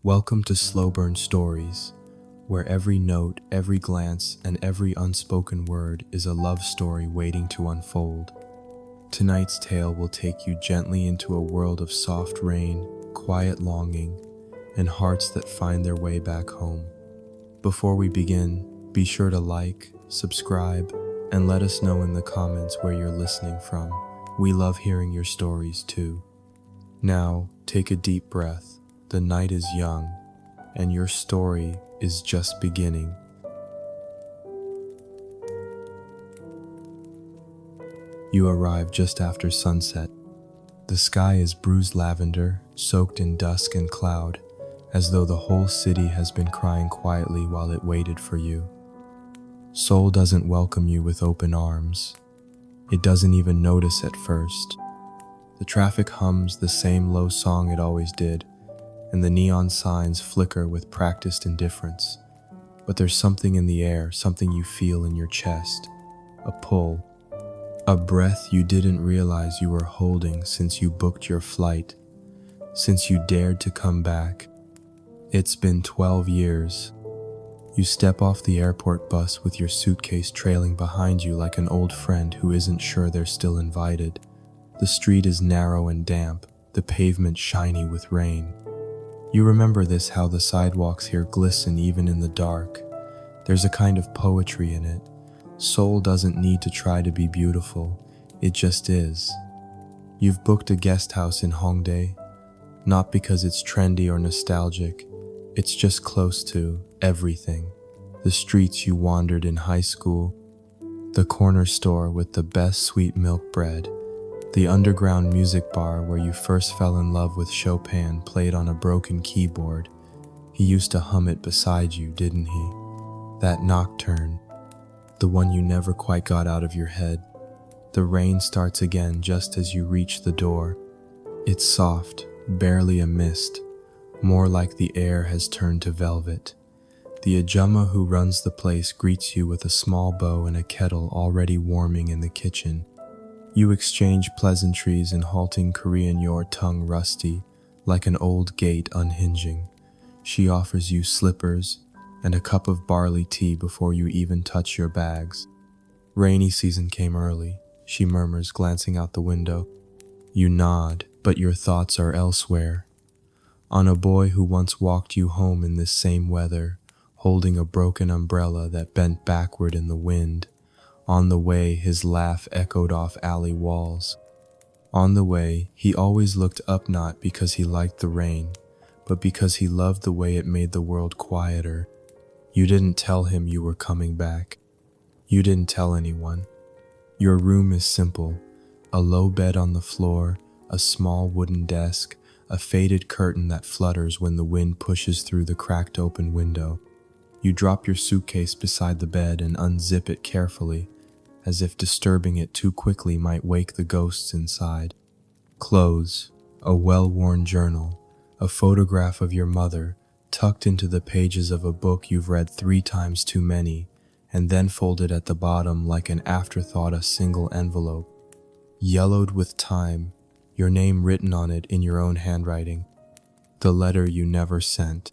Welcome to Slow Burn Stories, where every note, every glance, and every unspoken word is a love story waiting to unfold. Tonight's tale will take you gently into a world of soft rain, quiet longing, and hearts that find their way back home. Before we begin, be sure to like, subscribe, and let us know in the comments where you're listening from. We love hearing your stories too. Now, take a deep breath. The night is young, and your story is just beginning. You arrive just after sunset. The sky is bruised lavender, soaked in dusk and cloud, as though the whole city has been crying quietly while it waited for you. Seoul doesn't welcome you with open arms. It doesn't even notice at first. The traffic hums the same low song it always did, and the neon signs flicker with practiced indifference. But there's something in the air, something you feel in your chest. A pull. A breath you didn't realize you were holding since you booked your flight, since you dared to come back. It's been 12 years. You step off the airport bus with your suitcase trailing behind you like an old friend who isn't sure they're still invited. The street is narrow and damp, the pavement shiny with rain. You remember this, how the sidewalks here glisten even in the dark. There's a kind of poetry in it. Seoul doesn't need to try to be beautiful, it just is. You've booked a guest house in Hongdae, not because it's trendy or nostalgic, it's just close to everything. The streets you wandered in high school, the corner store with the best sweet milk bread, the underground music bar where you first fell in love with Chopin played on a broken keyboard. He used to hum it beside you, didn't he? That nocturne, the one you never quite got out of your head. The rain starts again just as you reach the door. It's soft, barely a mist, more like the air has turned to velvet. The ajumma who runs the place greets you with a small bow and a kettle already warming in the kitchen. You exchange pleasantries in halting Korean, your tongue rusty, like an old gate unhinging. She offers you slippers and a cup of barley tea before you even touch your bags. Rainy season came early, she murmurs, glancing out the window. You nod, but your thoughts are elsewhere. On a boy who once walked you home in this same weather, holding a broken umbrella that bent backward in the wind. On the way, his laugh echoed off alley walls. On the way, he always looked up, not because he liked the rain, but because he loved the way it made the world quieter. You didn't tell him you were coming back. You didn't tell anyone. Your room is simple. A low bed on the floor, a small wooden desk, a faded curtain that flutters when the wind pushes through the cracked open window. You drop your suitcase beside the bed and unzip it carefully, as if disturbing it too quickly might wake the ghosts inside. Clothes, a well-worn journal, a photograph of your mother, tucked into the pages of a book you've read 3 times too many, and then folded at the bottom like an afterthought, a single envelope. Yellowed with time, your name written on it in your own handwriting. The letter you never sent.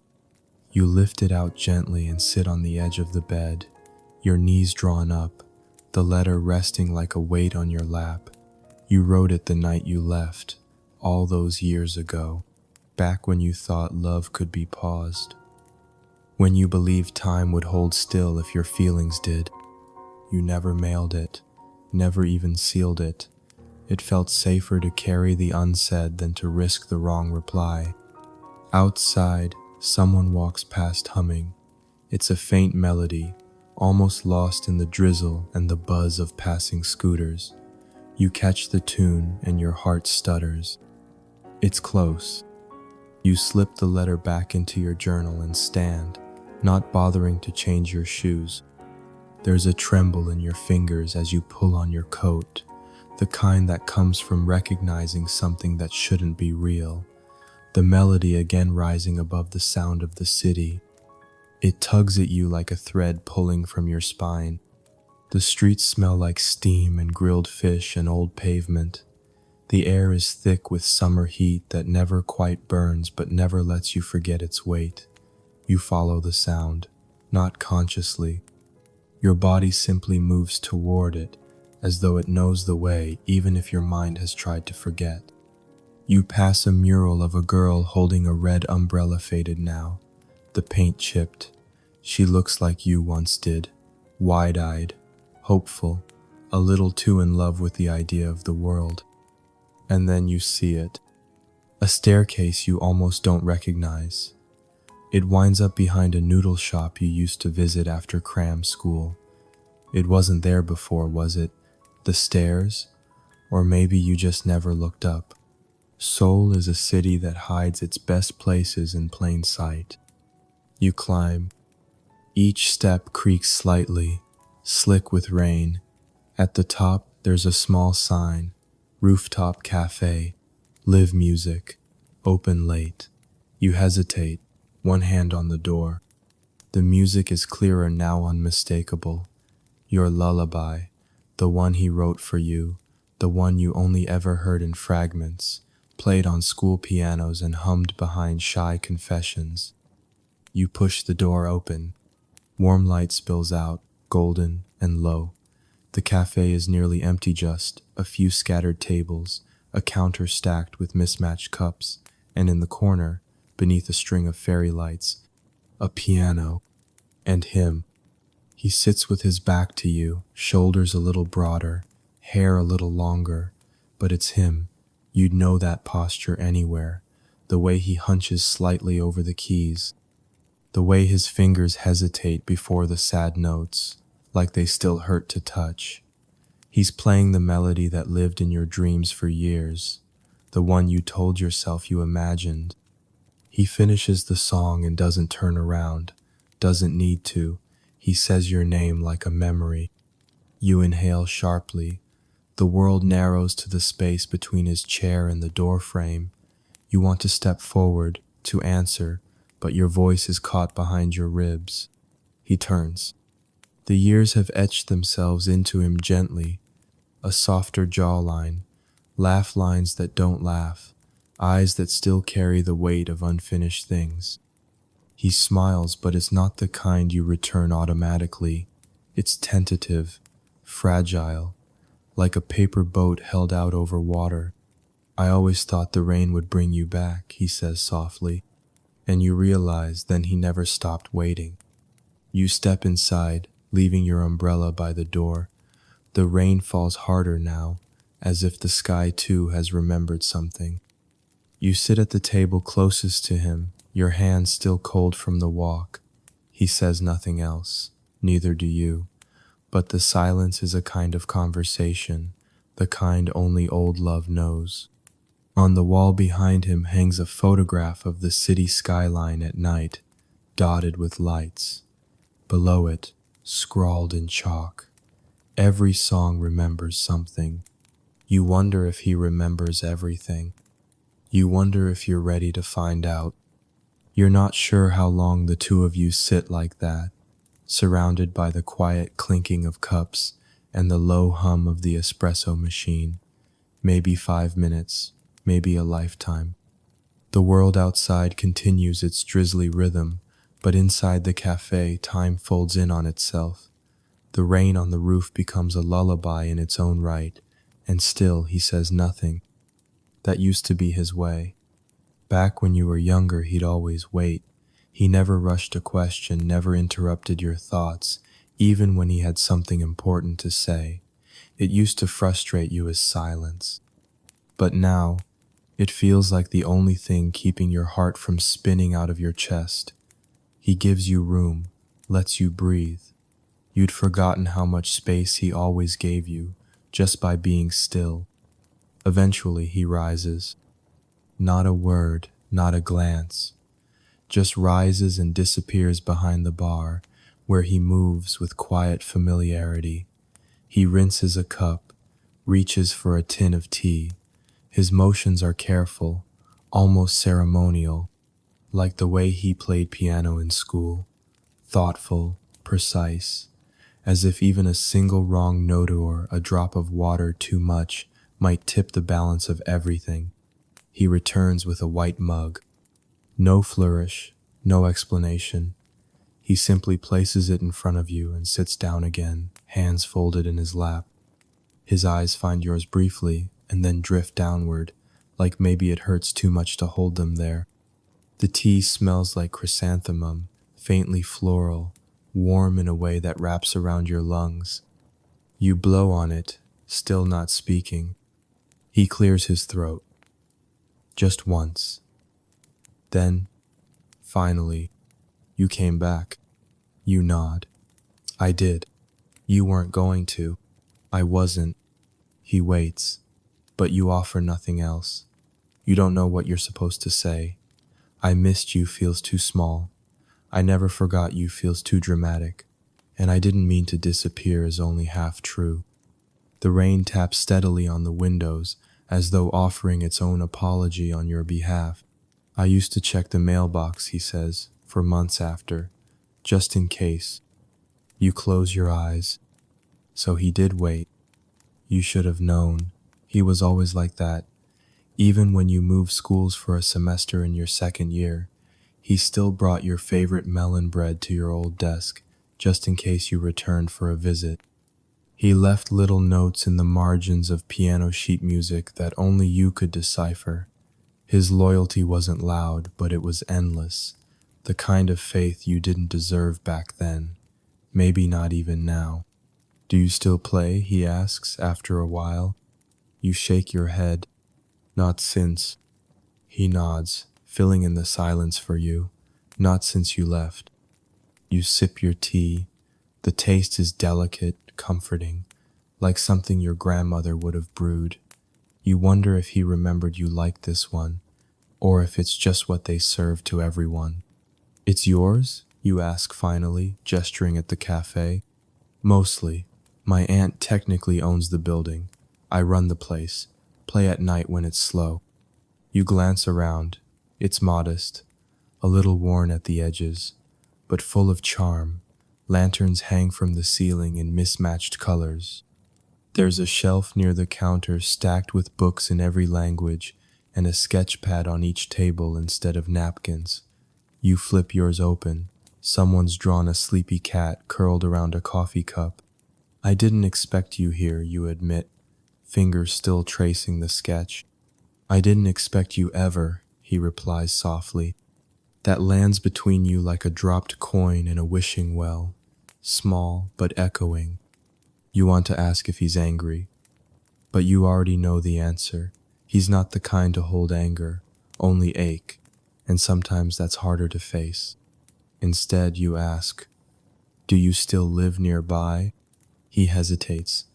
You lift it out gently and sit on the edge of the bed, your knees drawn up, the letter resting like a weight on your lap. You wrote it the night you left, all those years ago, back when you thought love could be paused, when you believed time would hold still if your feelings did. You never mailed it, never even sealed it. It felt safer to carry the unsaid than to risk the wrong reply. Outside, someone walks past humming. It's a faint melody, almost lost in the drizzle and the buzz of passing scooters. You catch the tune and your heart stutters. It's close. You slip the letter back into your journal and stand, not bothering to change your shoes. There's a tremble in your fingers as you pull on your coat, the kind that comes from recognizing something that shouldn't be real. The melody again rising above the sound of the city. It tugs at you like a thread pulling from your spine. The streets smell like steam and grilled fish and old pavement. The air is thick with summer heat that never quite burns but never lets you forget its weight. You follow the sound, not consciously. Your body simply moves toward it, as though it knows the way even if your mind has tried to forget. You pass a mural of a girl holding a red umbrella, faded now, the paint chipped. She looks like you once did, wide-eyed, hopeful, a little too in love with the idea of the world. And then you see it. A staircase you almost don't recognize. It winds up behind a noodle shop you used to visit after cram school. It wasn't there before, was it? The stairs? Or maybe you just never looked up. Seoul is a city that hides its best places in plain sight. You climb. Each step creaks slightly, slick with rain. At the top, there's a small sign, rooftop cafe, live music, open late. You hesitate, one hand on the door. The music is clearer now, unmistakable. Your lullaby, the one he wrote for you, the one you only ever heard in fragments, played on school pianos and hummed behind shy confessions. You push the door open. Warm light spills out, golden and low. The cafe is nearly empty, just a few scattered tables, a counter stacked with mismatched cups, and in the corner, beneath a string of fairy lights, a piano, and him. He sits with his back to you, shoulders a little broader, hair a little longer, but it's him. You'd know that posture anywhere, the way he hunches slightly over the keys, the way his fingers hesitate before the sad notes, like they still hurt to touch. He's playing the melody that lived in your dreams for years, the one you told yourself you imagined. He finishes the song and doesn't turn around, doesn't need to. He says your name like a memory. You inhale sharply. The world narrows to the space between his chair and the door frame. You want to step forward, to answer, but your voice is caught behind your ribs. He turns. The years have etched themselves into him gently, a softer jawline, laugh lines that don't laugh, eyes that still carry the weight of unfinished things. He smiles, but it's not the kind you return automatically. It's tentative, fragile, like a paper boat held out over water. I always thought the rain would bring you back, he says softly, and you realize then he never stopped waiting. You step inside, leaving your umbrella by the door. The rain falls harder now, as if the sky too has remembered something. You sit at the table closest to him, your hands still cold from the walk. He says nothing else, neither do you, but the silence is a kind of conversation, the kind only old love knows. On the wall behind him hangs a photograph of the city skyline at night, dotted with lights. Below it, scrawled in chalk, every song remembers something. You wonder if he remembers everything. You wonder if you're ready to find out. You're not sure how long the two of you sit like that, surrounded by the quiet clinking of cups and the low hum of the espresso machine. Maybe 5 minutes, maybe a lifetime. The world outside continues its drizzly rhythm, but inside the cafe, time folds in on itself. The rain on the roof becomes a lullaby in its own right, and still he says nothing. That used to be his way. Back when you were younger, he'd always wait. He never rushed a question, never interrupted your thoughts, even when he had something important to say. It used to frustrate you as silence. But now, it feels like the only thing keeping your heart from spinning out of your chest. He gives you room, lets you breathe. You'd forgotten how much space he always gave you, just by being still. Eventually he rises. Not a word, not a glance. Just rises and disappears behind the bar, where he moves with quiet familiarity. He rinses a cup, reaches for a tin of tea. His motions are careful, almost ceremonial, like the way he played piano in school. Thoughtful, precise, as if even a single wrong note or a drop of water too much might tip the balance of everything. He returns with a white mug. No flourish, no explanation. He simply places it in front of you and sits down again, hands folded in his lap. His eyes find yours briefly and then drift downward, like maybe it hurts too much to hold them there. The tea smells like chrysanthemum, faintly floral, warm in a way that wraps around your lungs. You blow on it, still not speaking. He clears his throat. Just once. Then, finally, you came back. You nod. I did. You weren't going to. I wasn't. He waits. But you offer nothing else. You don't know what you're supposed to say. I missed you feels too small. I never forgot you feels too dramatic. And I didn't mean to disappear is only half true. The rain taps steadily on the windows as though offering its own apology on your behalf. I used to check the mailbox, he says, for months after, just in case. You close your eyes. So he did wait. You should have known. He was always like that. Even when you moved schools for a semester in your second year, he still brought your favorite melon bread to your old desk, just in case you returned for a visit. He left little notes in the margins of piano sheet music that only you could decipher. His loyalty wasn't loud, but it was endless, the kind of faith you didn't deserve back then, maybe not even now. Do you still play? He asks after a while. You shake your head. Not since. He nods, filling in the silence for you. Not since you left. You sip your tea. The taste is delicate, comforting, like something your grandmother would have brewed. You wonder if he remembered you like this one, or if it's just what they serve to everyone. It's yours? You ask finally, gesturing at the cafe. Mostly. My aunt technically owns the building. I run the place, play at night when it's slow. You glance around. It's modest, a little worn at the edges, but full of charm. Lanterns hang from the ceiling in mismatched colors. There's a shelf near the counter stacked with books in every language and a sketch pad on each table instead of napkins. You flip yours open. Someone's drawn a sleepy cat curled around a coffee cup. I didn't expect you here, you admit, fingers still tracing the sketch. I didn't expect you ever, he replies softly. That lands between you like a dropped coin in a wishing well, small but echoing. You want to ask if he's angry, but you already know the answer. He's not the kind to hold anger, only ache, and sometimes that's harder to face. Instead, you ask, do you still live nearby? He hesitates.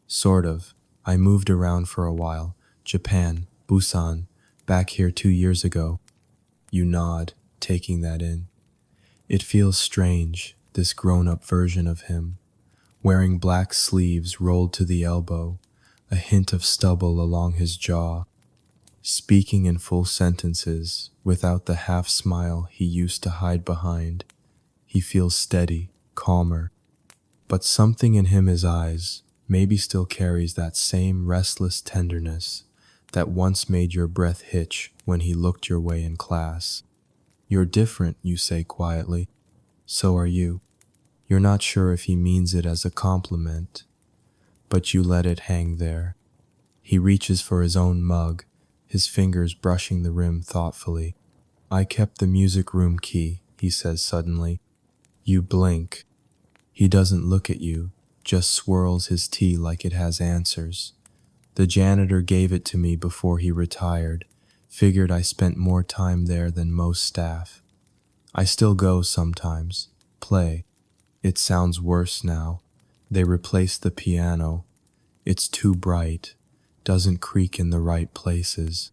Sort of. I moved around for a while. Japan, Busan, back here 2 years ago. You nod, taking that in. It feels strange, this grown-up version of him, wearing black sleeves rolled to the elbow, a hint of stubble along his jaw, speaking in full sentences without the half-smile he used to hide behind. He feels steady, calmer, but something in his eyes maybe still carries that same restless tenderness that once made your breath hitch when he looked your way in class. You're different, you say quietly. So are you. You're not sure if he means it as a compliment, but you let it hang there. He reaches for his own mug, his fingers brushing the rim thoughtfully. I kept the music room key, he says suddenly. You blink. He doesn't look at you, just swirls his tea like it has answers. The janitor gave it to me before he retired, figured I spent more time there than most staff. I still go sometimes, play. It sounds worse now. They replaced the piano. It's too bright, doesn't creak in the right places.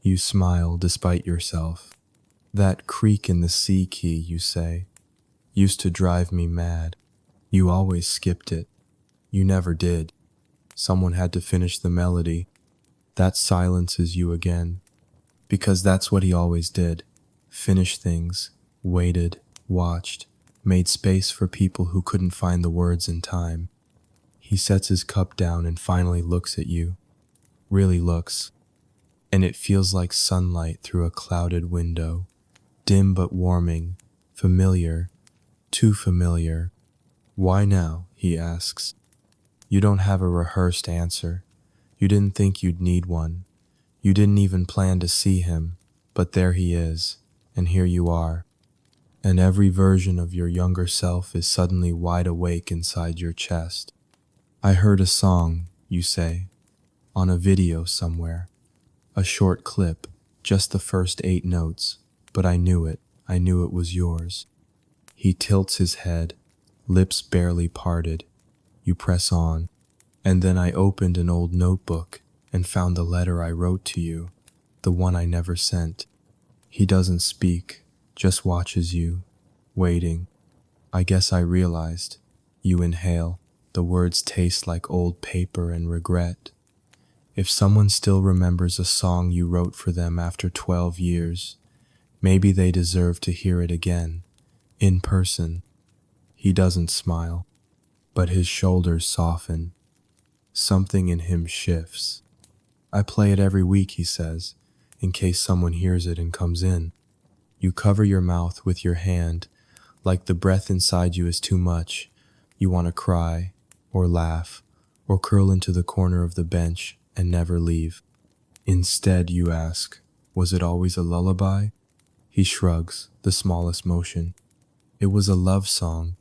You smile despite yourself. That creak in the C key, you say, used to drive me mad. You always skipped it. You never did. Someone had to finish the melody. That silences you again. Because that's what he always did. Finish things, waited, watched, made space for people who couldn't find the words in time. He sets his cup down and finally looks at you. really looks, and it feels like sunlight through a clouded window, dim but warming, familiar, too familiar. Why now? He asks. You don't have a rehearsed answer. You didn't think you'd need one. You didn't even plan to see him, but there he is, and here you are. And every version of your younger self is suddenly wide awake inside your chest. I heard a song, you say, on a video somewhere. A short clip, just the first 8 notes, but I knew it. I knew it was yours. He tilts his head, lips barely parted. You press on. And then I opened an old notebook and found the letter I wrote to you, the one I never sent. He doesn't speak, just watches you, waiting. I guess I realized. You inhale. The words taste like old paper and regret. If someone still remembers a song you wrote for them after 12 years, maybe they deserve to hear it again, in person. He doesn't smile, but his shoulders soften. Something in him shifts. I play it every week, he says, in case someone hears it and comes in. You cover your mouth with your hand, like the breath inside you is too much. You want to cry, or laugh, or curl into the corner of the bench and never leave. Instead, you ask, was it always a lullaby? He shrugs, the smallest motion. It was a love song,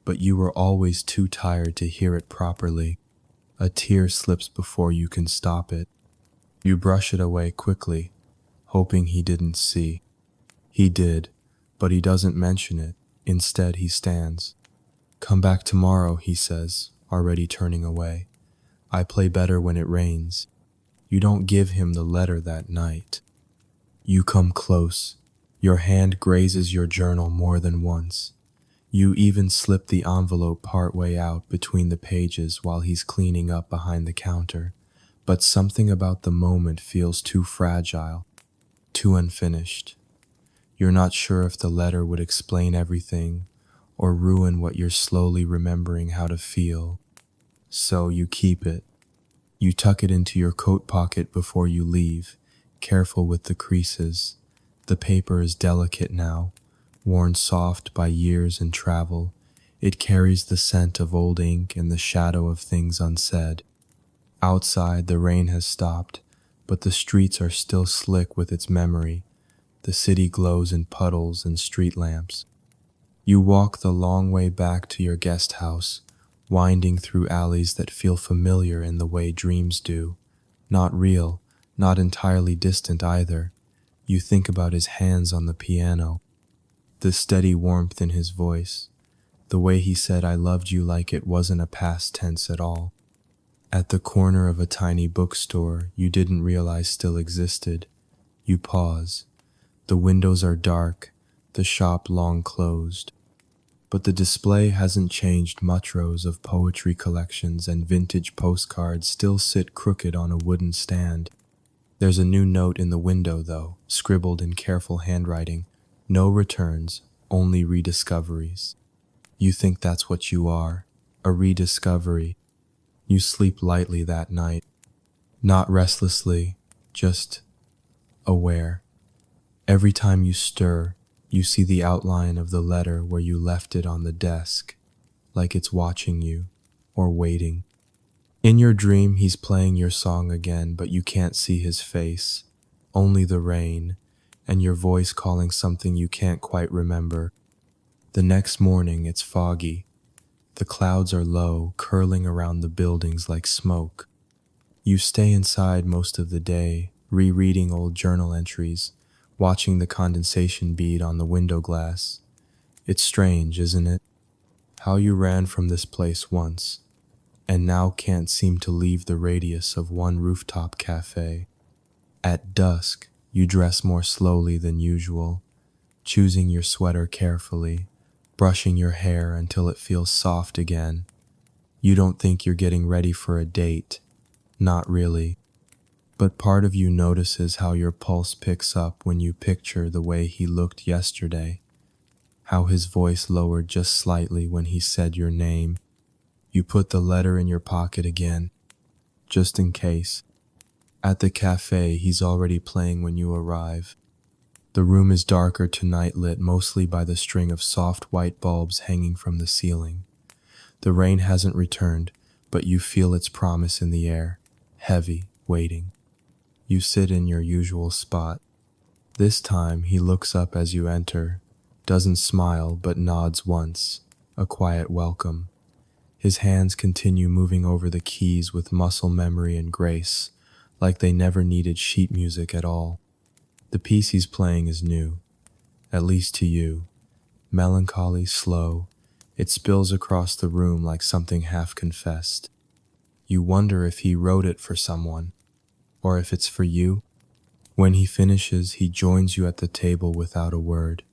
but you were always too tired to hear it properly. A tear slips before you can stop it. You brush it away quickly, hoping he didn't see. He did, but he doesn't mention it. Instead, he stands. Come back tomorrow, he says, already turning away. I play better when it rains. You don't give him the letter that night. You come close. Your hand grazes your journal more than once. You even slip the envelope partway out between the pages while he's cleaning up behind the counter. But something about the moment feels too fragile, too unfinished. You're not sure if the letter would explain everything or ruin what you're slowly remembering how to feel. So you keep it. You tuck it into your coat pocket before you leave, careful with the creases. The paper is delicate now, worn soft by years and travel. It carries the scent of old ink and the shadow of things unsaid. Outside, the rain has stopped, but the streets are still slick with its memory. The city glows in puddles and street lamps. You walk the long way back to your guest house, winding through alleys that feel familiar in the way dreams do. Not real, not entirely distant either. You think about his hands on the piano, the steady warmth in his voice, the way he said I loved you like it wasn't a past tense at all. At the corner of a tiny bookstore you didn't realize still existed, you pause. The windows are dark, the shop long closed. But the display hasn't changed. Much. Rows of poetry collections and vintage postcards still sit crooked on a wooden stand. There's a new note in the window, though, scribbled in careful handwriting. No returns, only rediscoveries. You think that's what you are, a rediscovery. You sleep lightly that night, not restlessly, just aware. Every time you stir, you see the outline of the letter where you left it on the desk, like it's watching you, or waiting. In your dream, he's playing your song again, but you can't see his face, only the rain, and your voice calling something you can't quite remember. The next morning, it's foggy. The clouds are low, curling around the buildings like smoke. You stay inside most of the day, rereading old journal entries, watching the condensation bead on the window glass. It's strange, isn't it? How you ran from this place once, and now can't seem to leave the radius of one rooftop cafe. At dusk, you dress more slowly than usual, choosing your sweater carefully, brushing your hair until it feels soft again. You don't think you're getting ready for a date. Not really. But part of you notices how your pulse picks up when you picture the way he looked yesterday, how his voice lowered just slightly when he said your name. You put the letter in your pocket again, just in case. At the cafe, he's already playing when you arrive. The room is darker tonight, lit mostly by the string of soft white bulbs hanging from the ceiling. The rain hasn't returned, but you feel its promise in the air, heavy, waiting. You sit in your usual spot. This time he looks up as you enter, doesn't smile but nods once, a quiet welcome. His hands continue moving over the keys with muscle memory and grace, like they never needed sheet music at all. The piece he's playing is new, at least to you. Melancholy, slow, it spills across the room like something half-confessed. You wonder if he wrote it for someone, or if it's for you. When he finishes, he joins you at the table without a word.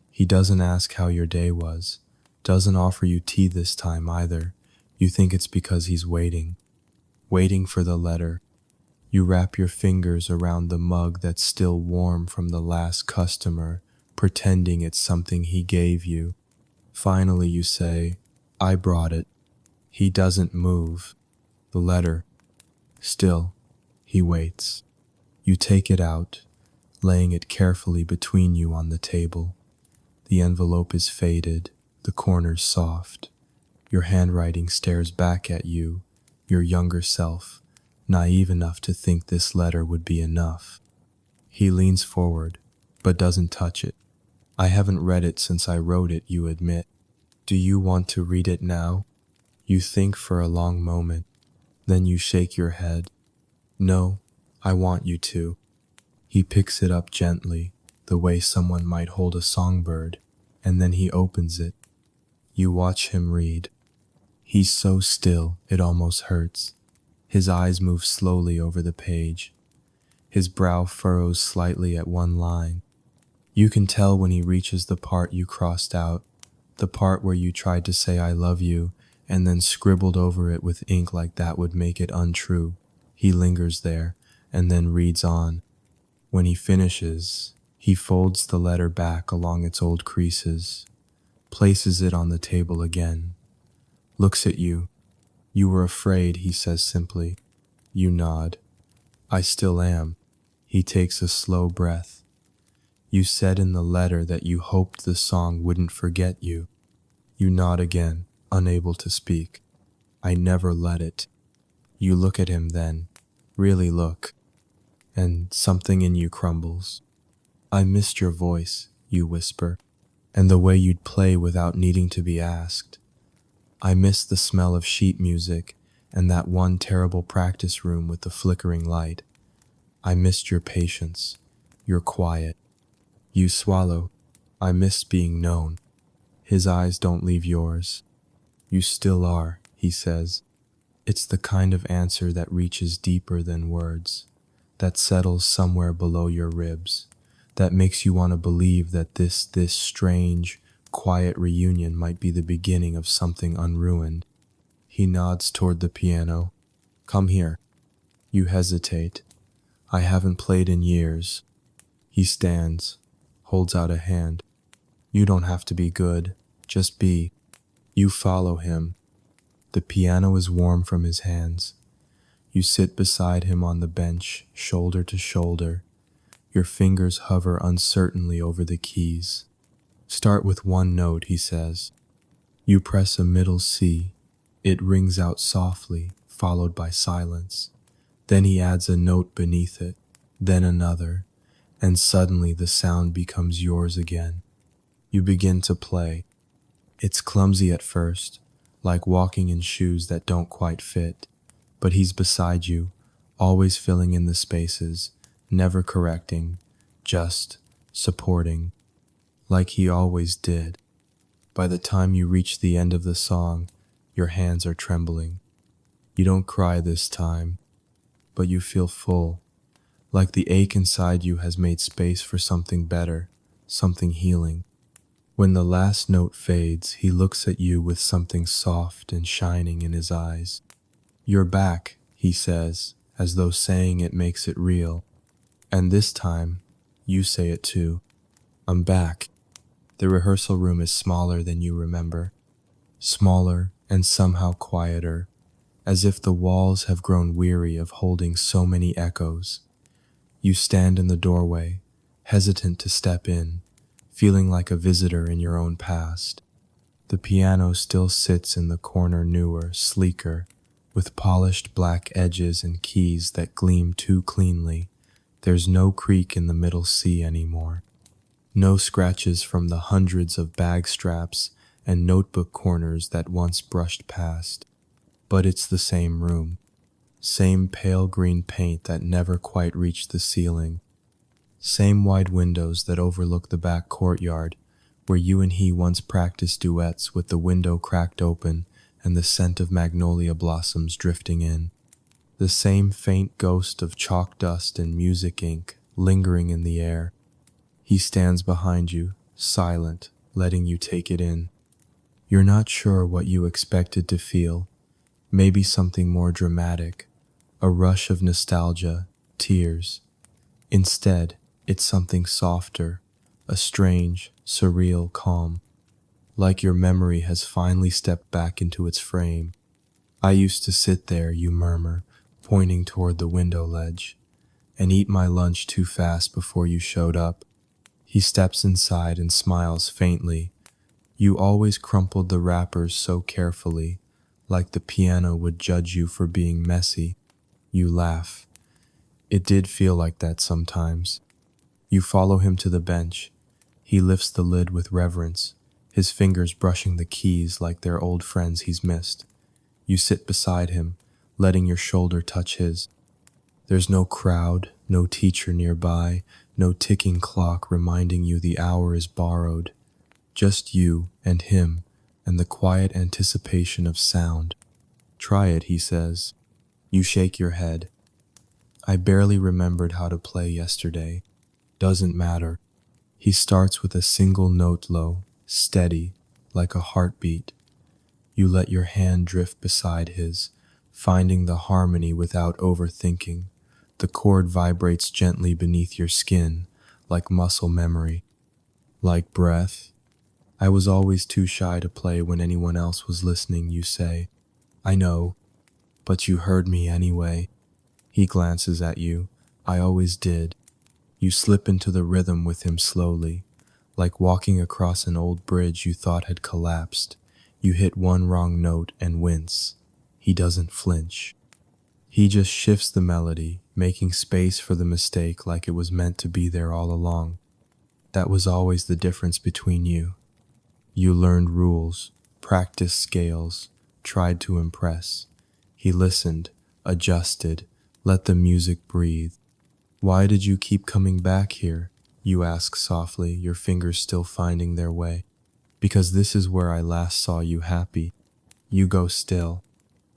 He doesn't ask how your day was, doesn't offer you tea this time either. You think it's because he's waiting for the letter. You wrap your fingers around the mug that's still warm from the last customer, pretending it's something he gave you. Finally you say, "I brought it." He doesn't move. The letter. Still, he waits. You take it out, laying it carefully between you on the table. The envelope is faded, the corners soft. Your handwriting stares back at you, your younger self, naive enough to think this letter would be enough. He leans forward, but doesn't touch it. "I haven't read it since I wrote it," you admit. "Do you want to read it now?" You think for a long moment, then you shake your head. "No, I want you to." He picks it up gently, the way someone might hold a songbird, and then he opens it. You watch him read. He's so still, it almost hurts. His eyes move slowly over the page. His brow furrows slightly at one line. You can tell when he reaches the part you crossed out, the part where you tried to say "I love you" and then scribbled over it with ink like that would make it untrue. He lingers there and then reads on. When he finishes, he folds the letter back along its old creases, places it on the table again, looks at you. "You were afraid," he says simply. You nod. "I still am." He takes a slow breath. "You said in the letter that you hoped the song wouldn't forget you." You nod again, unable to speak. "I never let it." You look at him then, really look, and something in you crumbles. "I missed your voice," you whisper, "and the way you'd play without needing to be asked. I missed the smell of sheet music and that one terrible practice room with the flickering light. I missed your patience, your quiet." You swallow. "I missed being known." His eyes don't leave yours. "You still are," he says. It's the kind of answer that reaches deeper than words, that settles somewhere below your ribs, that makes you want to believe that this strange, quiet reunion might be the beginning of something unruined. He nods toward the piano. "Come here." You hesitate. "I haven't played in years." He stands, holds out a hand. "You don't have to be good, just be." You follow him. The piano is warm from his hands. You sit beside him on the bench, shoulder to shoulder. Your fingers hover uncertainly over the keys. "Start with one note," he says. You press a middle C. It rings out softly, followed by silence. Then he adds a note beneath it, then another, and suddenly the sound becomes yours again. You begin to play. It's clumsy at first, like walking in shoes that don't quite fit, but he's beside you, always filling in the spaces, never correcting, just supporting, like he always did. By the time you reach the end of the song, your hands are trembling. You don't cry this time, but you feel full, like the ache inside you has made space for something better, something healing. When the last note fades, he looks at you with something soft and shining in his eyes. "You're back," he says, as though saying it makes it real. And this time, you say it too. "I'm back." The rehearsal room is smaller than you remember. Smaller and somehow quieter. as if the walls have grown weary of holding so many echoes. You stand in the doorway, hesitant to step in, feeling like a visitor in your own past. The piano still sits in the corner, newer, sleeker, with polished black edges and keys that gleam too cleanly. There's no creak in the middle C anymore. No scratches from the hundreds of bag straps and notebook corners that once brushed past. But it's the same room. Same pale green paint that never quite reached the ceiling. Same wide windows that overlook the back courtyard, where you and he once practiced duets with the window cracked open and the scent of magnolia blossoms drifting in. The same faint ghost of chalk dust and music ink lingering in the air. He stands behind you, silent, letting you take it in. You're not sure what you expected to feel. Maybe something more dramatic, a rush of nostalgia, tears. Instead, it's something softer, a strange, surreal calm, like your memory has finally stepped back into its frame. I used to sit there, you murmur, pointing toward the window ledge, and eat my lunch too fast before you showed up. He steps inside and smiles faintly. You always crumpled the wrappers so carefully, like the piano would judge you for being messy. You laugh. It did feel like that sometimes. You follow him to the bench. He lifts the lid with reverence, his fingers brushing the keys like they're old friends he's missed. You sit beside him, letting your shoulder touch his. There's no crowd, no teacher nearby, no ticking clock reminding you the hour is borrowed. Just you and him, and the quiet anticipation of sound. Try it, he says. You shake your head. I barely remembered how to play yesterday. Doesn't matter. He starts with a single note low, steady, like a heartbeat. You let your hand drift beside his, finding the harmony without overthinking. The chord vibrates gently beneath your skin, like muscle memory. Like breath. I was always too shy to play when anyone else was listening, you say. I know, but you heard me anyway. He glances at you. I always did. You slip into the rhythm with him slowly, like walking across an old bridge you thought had collapsed. You hit one wrong note and wince. He doesn't flinch. He just shifts the melody, making space for the mistake like it was meant to be there all along. That was always the difference between you. You learned rules, practiced scales, tried to impress. He listened, adjusted, let the music breathe. Why did you keep coming back here? You ask softly, your fingers still finding their way. Because this is where I last saw you happy. You go still.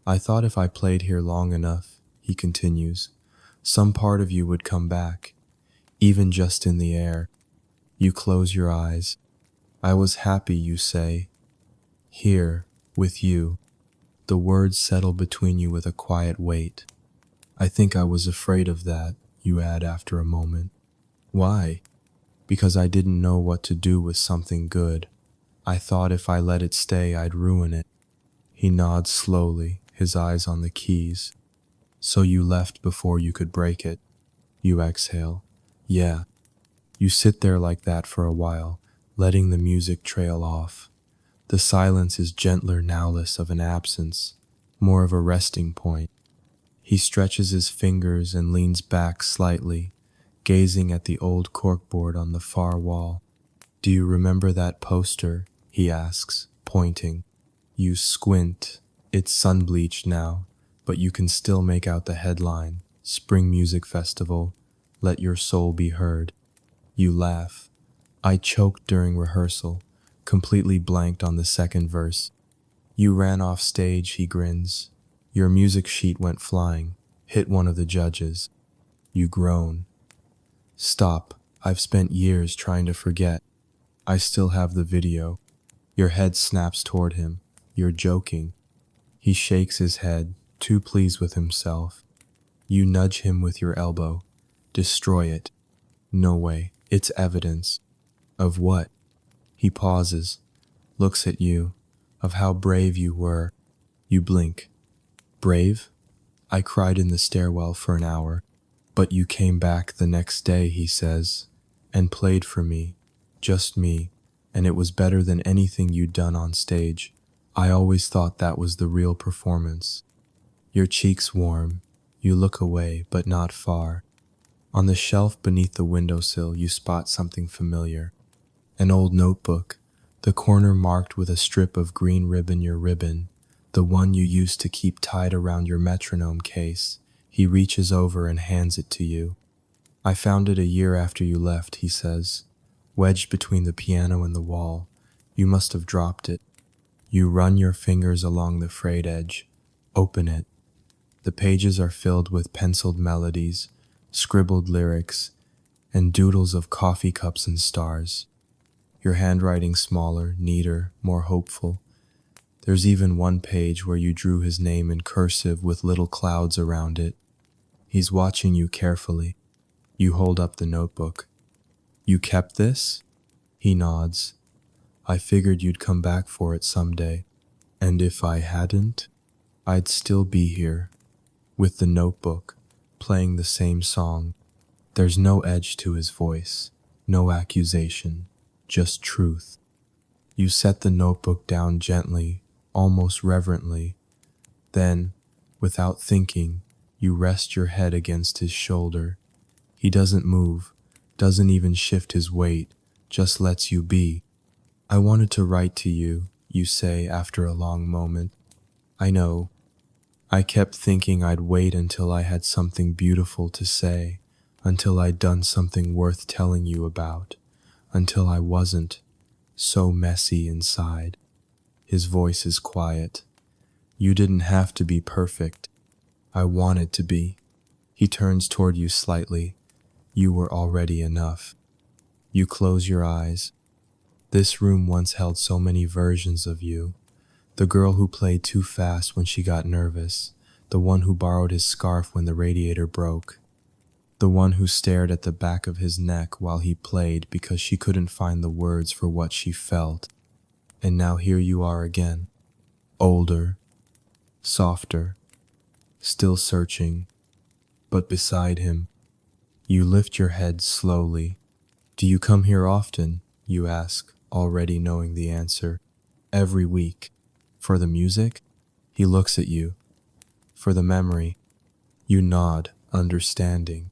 I thought if I played here long enough, he continues, some part of you would come back, even just in the air. You close your eyes. I was happy, you say. Here, with you. The words settle between you with a quiet weight. I think I was afraid of that, you add after a moment. Why? Because I didn't know what to do with something good. I thought if I let it stay, I'd ruin it. He nods slowly, his eyes on the keys. So you left before you could break it. You exhale. Yeah. You sit there like that for a while, letting the music trail off. The silence is gentler nowless of an absence, more of a resting point. He stretches his fingers and leans back slightly, gazing at the old corkboard on the far wall. Do you remember that poster? He asks, pointing. You squint. It's sun-bleached now, but you can still make out the headline, Spring Music Festival, Let Your Soul Be Heard. You laugh. I choked during rehearsal, completely blanked on the second verse. You ran off stage, he grins. Your music sheet went flying, hit one of the judges. You groan. Stop. I've spent years trying to forget. I still have the video. Your head snaps toward him. You're joking. He shakes his head, too pleased with himself. You nudge him with your elbow. Destroy it. No way. It's evidence. Of what? He pauses, looks at you. Of how brave you were. You blink. brave? I cried in the stairwell for an hour, but you came back the next day, he says, and played for me, just me, and it was better than anything you'd done on stage. I always thought that was the real performance. Your cheeks warm, you look away, but not far. On the shelf beneath the windowsill, you spot something familiar. An old notebook, the corner marked with a strip of green ribbon, your ribbon, the one you used to keep tied around your metronome case. He reaches over and hands it to you. I found it a year after you left, he says, wedged between the piano and the wall. You must have dropped it. You run your fingers along the frayed edge. Open it. The pages are filled with penciled melodies, scribbled lyrics, and doodles of coffee cups and stars. Your handwriting smaller, neater, more hopeful. There's even one page where you drew his name in cursive with little clouds around it. He's watching you carefully. You hold up the notebook. You kept this? He nods. I figured you'd come back for it someday. And if I hadn't, I'd still be here, with the notebook, playing the same song. There's no edge to his voice, no accusation, just truth. You set the notebook down gently, almost reverently. Then, without thinking, you rest your head against his shoulder. He doesn't move, doesn't even shift his weight, just lets you be. I wanted to write to you, you say after a long moment. I know. I kept thinking I'd wait until I had something beautiful to say, until I'd done something worth telling you about, until I wasn't so messy inside. His voice is quiet. You didn't have to be perfect. I wanted to be. He turns toward you slightly. You were already enough. You close your eyes. This room once held so many versions of you. The girl who played too fast when she got nervous, the one who borrowed his scarf when the radiator broke, the one who stared at the back of his neck while he played because she couldn't find the words for what she felt. And now here you are again, older, softer, still searching, but beside him. You lift your head slowly. Do you come here often? You ask, already knowing the answer. Every week. For the music? He looks at you. For the memory? You nod, understanding.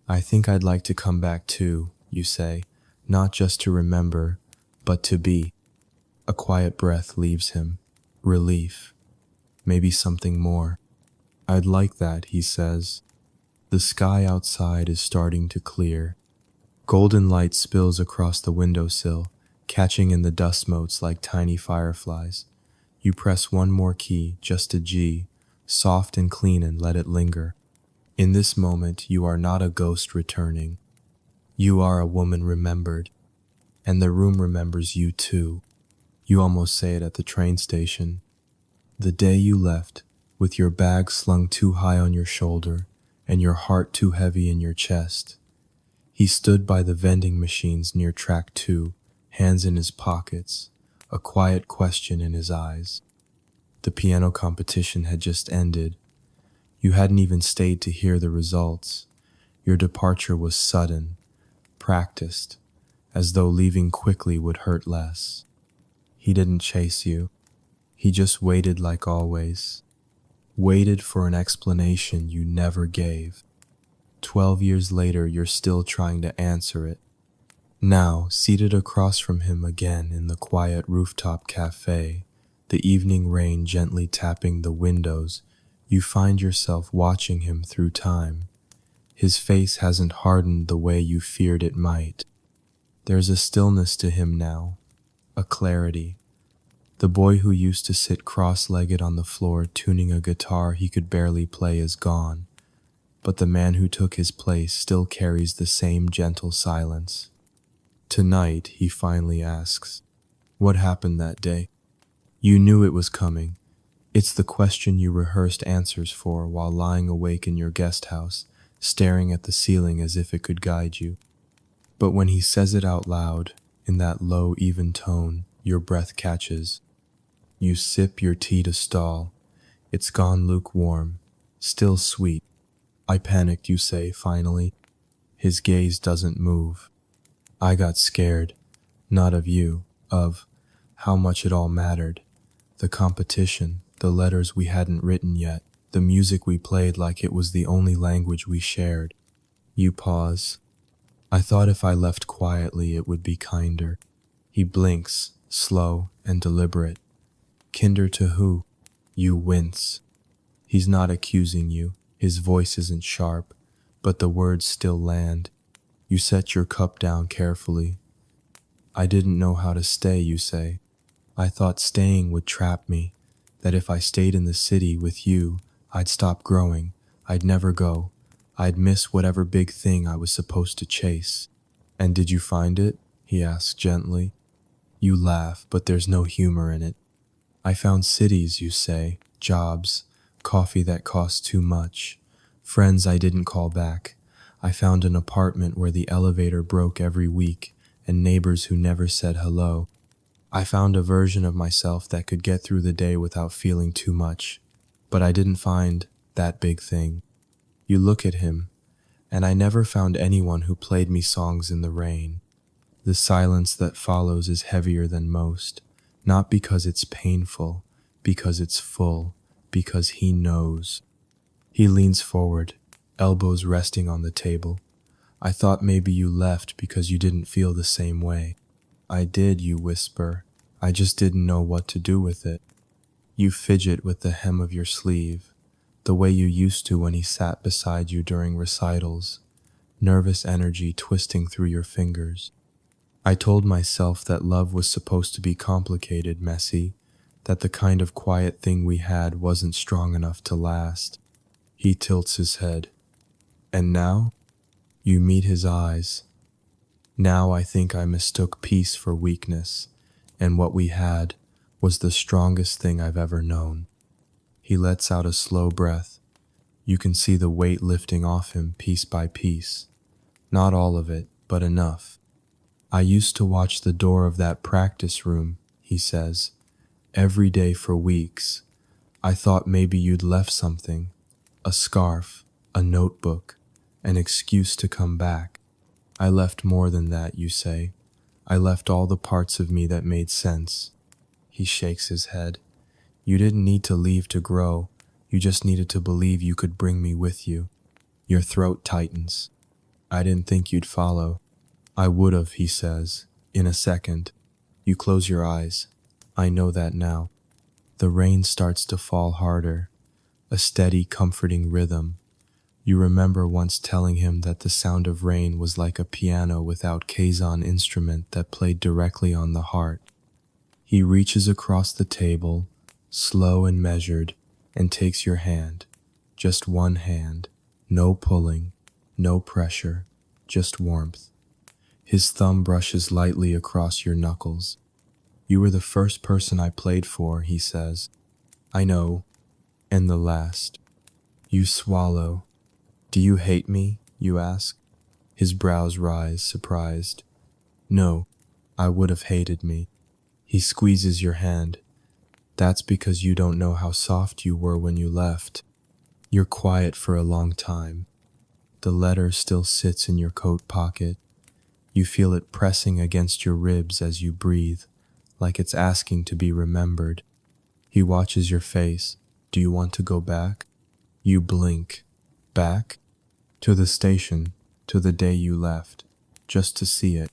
I think I'd like to come back too, you say, not just to remember, but to be. A quiet breath leaves him. Relief. Maybe something more. I'd like that, he says. The sky outside is starting to clear. Golden light spills across the windowsill, catching in the dust motes like tiny fireflies. You press one more key, just a G, soft and clean, and let it linger. In this moment, you are not a ghost returning. You are a woman remembered, and the room remembers you too. You almost say it at the train station. The day you left, with your bag slung too high on your shoulder, and your heart too heavy in your chest. He stood by the vending machines near track 2, hands in his pockets, a quiet question in his eyes. The piano competition had just ended. You hadn't even stayed to hear the results. Your departure was sudden, practiced, as though leaving quickly would hurt less. He didn't chase you. He just waited like always. Waited for an explanation you never gave. 12 years later, you're still trying to answer it. Now, seated across from him again in the quiet rooftop cafe, the evening rain gently tapping the windows, you find yourself watching him through time. His face hasn't hardened the way you feared it might. There's a stillness to him now, a clarity. The boy who used to sit cross-legged on the floor tuning a guitar he could barely play is gone, but the man who took his place still carries the same gentle silence. Tonight, he finally asks, "What happened that day?" You knew it was coming. It's the question you rehearsed answers for while lying awake in your guest house, staring at the ceiling as if it could guide you. But when he says it out loud, in that low, even tone, your breath catches. You sip your tea to stall. It's gone lukewarm, still sweet. I panicked, you say, finally. His gaze doesn't move. I got scared, not of you, of how much it all mattered. The competition, the letters we hadn't written yet, the music we played like it was the only language we shared. You pause. I thought if I left quietly it would be kinder. He blinks, slow and deliberate. Kinder to who? You wince. He's not accusing you. His voice isn't sharp, but the words still land. You set your cup down carefully. I didn't know how to stay, you say. I thought staying would trap me, that if I stayed in the city with you, I'd stop growing, I'd never go, I'd miss whatever big thing I was supposed to chase. And did you find it? He asks gently. You laugh, but there's no humor in it. I found cities, you say, jobs, coffee that cost too much, friends I didn't call back. I found an apartment where the elevator broke every week and neighbors who never said hello. I found a version of myself that could get through the day without feeling too much, but I didn't find that big thing. You look at him, and I never found anyone who played me songs in the rain. The silence that follows is heavier than most, not because it's painful, because it's full, because he knows. He leans forward, elbows resting on the table. I thought maybe you left because you didn't feel the same way. I did, you whisper. I just didn't know what to do with it. You fidget with the hem of your sleeve, the way you used to when he sat beside you during recitals, nervous energy twisting through your fingers. I told myself that love was supposed to be complicated, messy, that the kind of quiet thing we had wasn't strong enough to last. He tilts his head. And now? You meet his eyes. Now I think I mistook peace for weakness, and what we had was the strongest thing I've ever known. He lets out a slow breath. You can see the weight lifting off him piece by piece. Not all of it, but enough. I used to watch the door of that practice room, he says, every day for weeks. I thought maybe you'd left something, a scarf, a notebook, an excuse to come back. I left more than that, you say. I left all the parts of me that made sense. He shakes his head. You didn't need to leave to grow. You just needed to believe you could bring me with you. Your throat tightens. I didn't think you'd follow. I would've, he says, in a second. You close your eyes. I know that now. The rain starts to fall harder, a steady, comforting rhythm. You remember once telling him that the sound of rain was like a piano without keys on instrument that played directly on the heart. He reaches across the table, slow and measured, and takes your hand. Just one hand. No pulling, no pressure, just warmth. His thumb brushes lightly across your knuckles. You were the first person I played for, he says. I know. And the last. You swallow. Do you hate me? You ask. His brows rise, surprised. No, I would have hated me. He squeezes your hand. That's because you don't know how soft you were when you left. You're quiet for a long time. The letter still sits in your coat pocket. You feel it pressing against your ribs as you breathe, like it's asking to be remembered. He watches your face. Do you want to go back? You blink. Back? To the station, to the day you left, just to see it.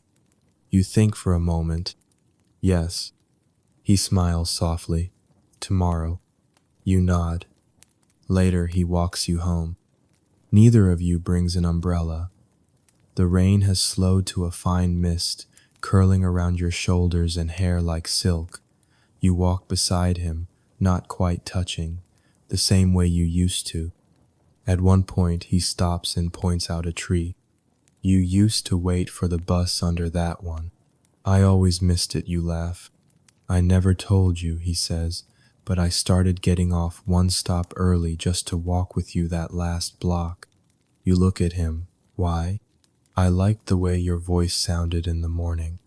You think for a moment. Yes. He smiles softly. Tomorrow. You nod. Later, he walks you home. Neither of you brings an umbrella. The rain has slowed to a fine mist, curling around your shoulders and hair like silk. You walk beside him, not quite touching, the same way you used to. At one point, he stops and points out a tree. You used to wait for the bus under that one. I always missed it, you laugh. I never told you, he says, but I started getting off one stop early just to walk with you that last block. You look at him. Why? I liked the way your voice sounded in the morning.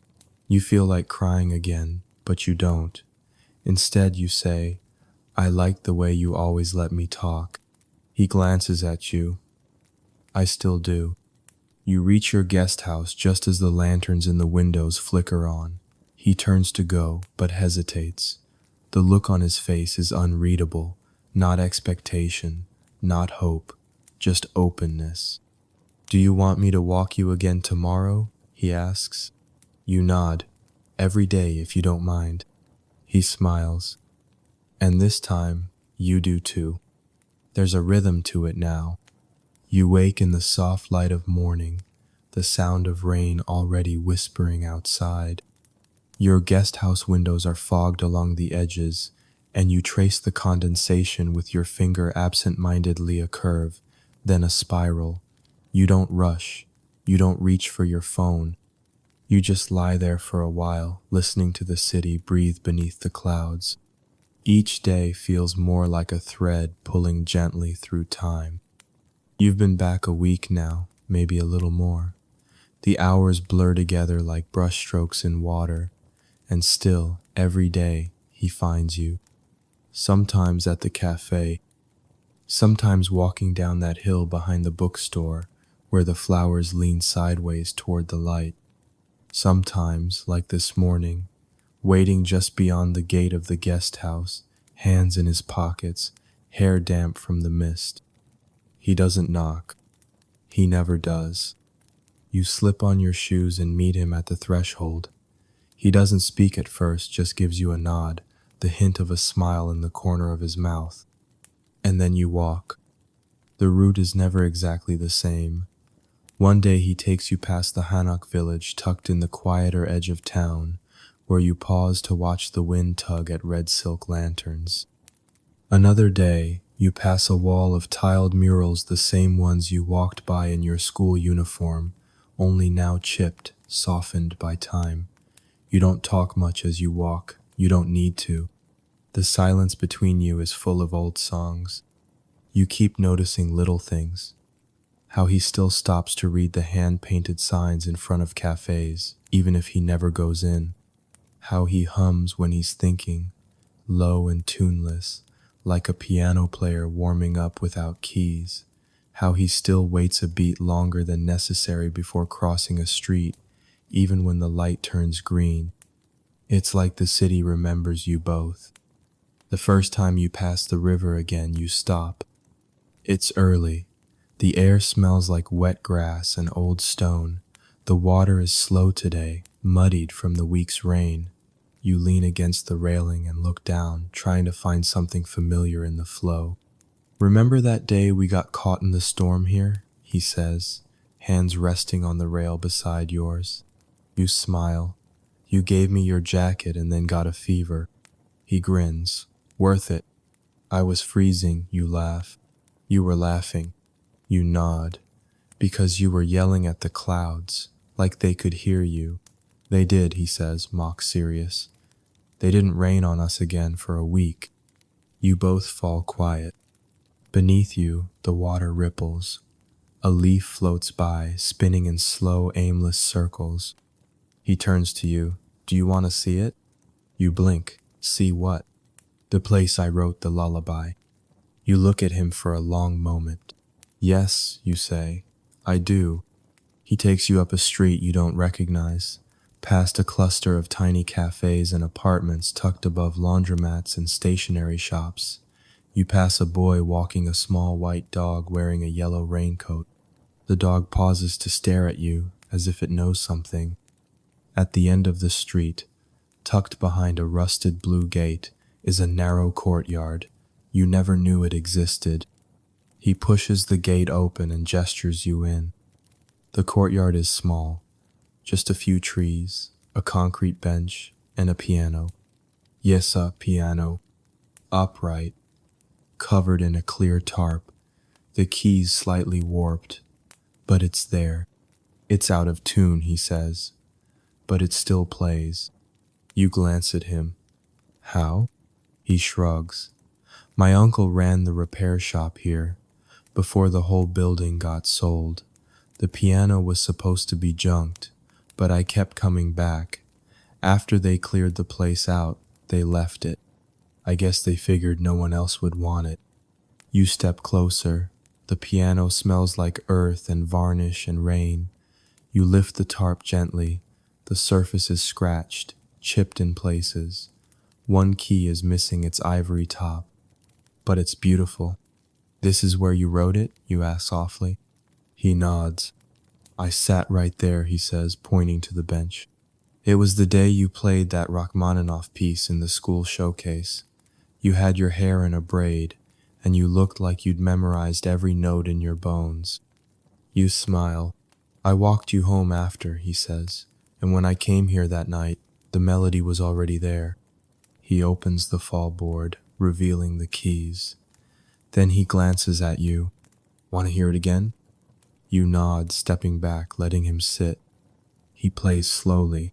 You feel like crying again, but you don't. Instead, you say, I like the way you always let me talk. He glances at you. I still do. You reach your guest house just as the lanterns in the windows flicker on. He turns to go, but hesitates. The look on his face is unreadable, not expectation, not hope, just openness. Do you want me to walk you again tomorrow? He asks. You nod. Every day, if you don't mind. He smiles. And this time, you do too. There's a rhythm to it now. You wake in the soft light of morning, the sound of rain already whispering outside. Your guest house windows are fogged along the edges, and you trace the condensation with your finger absent-mindedly a curve, then a spiral. You don't rush. You don't reach for your phone. You just lie there for a while, listening to the city breathe beneath the clouds. Each day feels more like a thread pulling gently through time. You've been back a week now, maybe a little more. The hours blur together like brushstrokes in water, and still, every day, he finds you. Sometimes at the cafe, sometimes walking down that hill behind the bookstore where the flowers lean sideways toward the light. Sometimes, like this morning, waiting just beyond the gate of the guest house, hands in his pockets, hair damp from the mist. He doesn't knock. He never does. You slip on your shoes and meet him at the threshold. He doesn't speak at first, just gives you a nod, the hint of a smile in the corner of his mouth. And then you walk. The route is never exactly the same. One day he takes you past the Hanok village tucked in the quieter edge of town, where you pause to watch the wind tug at red silk lanterns. Another day, you pass a wall of tiled murals, the same ones you walked by in your school uniform, only now chipped, softened by time. You don't talk much as you walk. You don't need to. The silence between you is full of old songs. You keep noticing little things. How he still stops to read the hand-painted signs in front of cafes, even if he never goes in. How he hums when he's thinking, low and tuneless, like a piano player warming up without keys. How he still waits a beat longer than necessary before crossing a street, even when the light turns green. It's like the city remembers you both. The first time you pass the river again, you stop. It's early. The air smells like wet grass and old stone. The water is slow today, muddied from the week's rain. You lean against the railing and look down, trying to find something familiar in the flow. Remember that day we got caught in the storm here? He says, hands resting on the rail beside yours. You smile. You gave me your jacket and then got a fever. He grins. Worth it. I was freezing, you laugh. You were laughing. You nod. Because you were yelling at the clouds, like they could hear you. They did, he says, mock serious. They didn't rain on us again for a week. You both fall quiet. Beneath you, the water ripples. A leaf floats by, spinning in slow, aimless circles. He turns to you. Do you want to see it? You blink. See what? The place I wrote the lullaby. You look at him for a long moment. Yes, you say. I do. He takes you up a street you don't recognize, past a cluster of tiny cafes and apartments tucked above laundromats and stationery shops. You pass a boy walking a small white dog wearing a yellow raincoat. The dog pauses to stare at you, as if it knows something. At the end of the street, tucked behind a rusted blue gate, is a narrow courtyard. You never knew it existed. He pushes the gate open and gestures you in. The courtyard is small, just a few trees, a concrete bench, and a piano. Yes, a piano. Upright, covered in a clear tarp, the keys slightly warped, but it's there. It's out of tune, he says, but it still plays. You glance at him. How? He shrugs. My uncle ran the repair shop here, before the whole building got sold. The piano was supposed to be junked, but I kept coming back. After they cleared the place out, they left it. I guess they figured no one else would want it. You step closer. The piano smells like earth and varnish and rain. You lift the tarp gently. The surface is scratched, chipped in places. One key is missing its ivory top, but it's beautiful. This is where you wrote it? You ask softly. He nods. I sat right there, he says, pointing to the bench. It was the day you played that Rachmaninoff piece in the school showcase. You had your hair in a braid, and you looked like you'd memorized every note in your bones. You smile. I walked you home after, he says, and when I came here that night, the melody was already there. He opens the fall board, revealing the keys. Then he glances at you. Want to hear it again? You nod, stepping back, letting him sit. He plays slowly.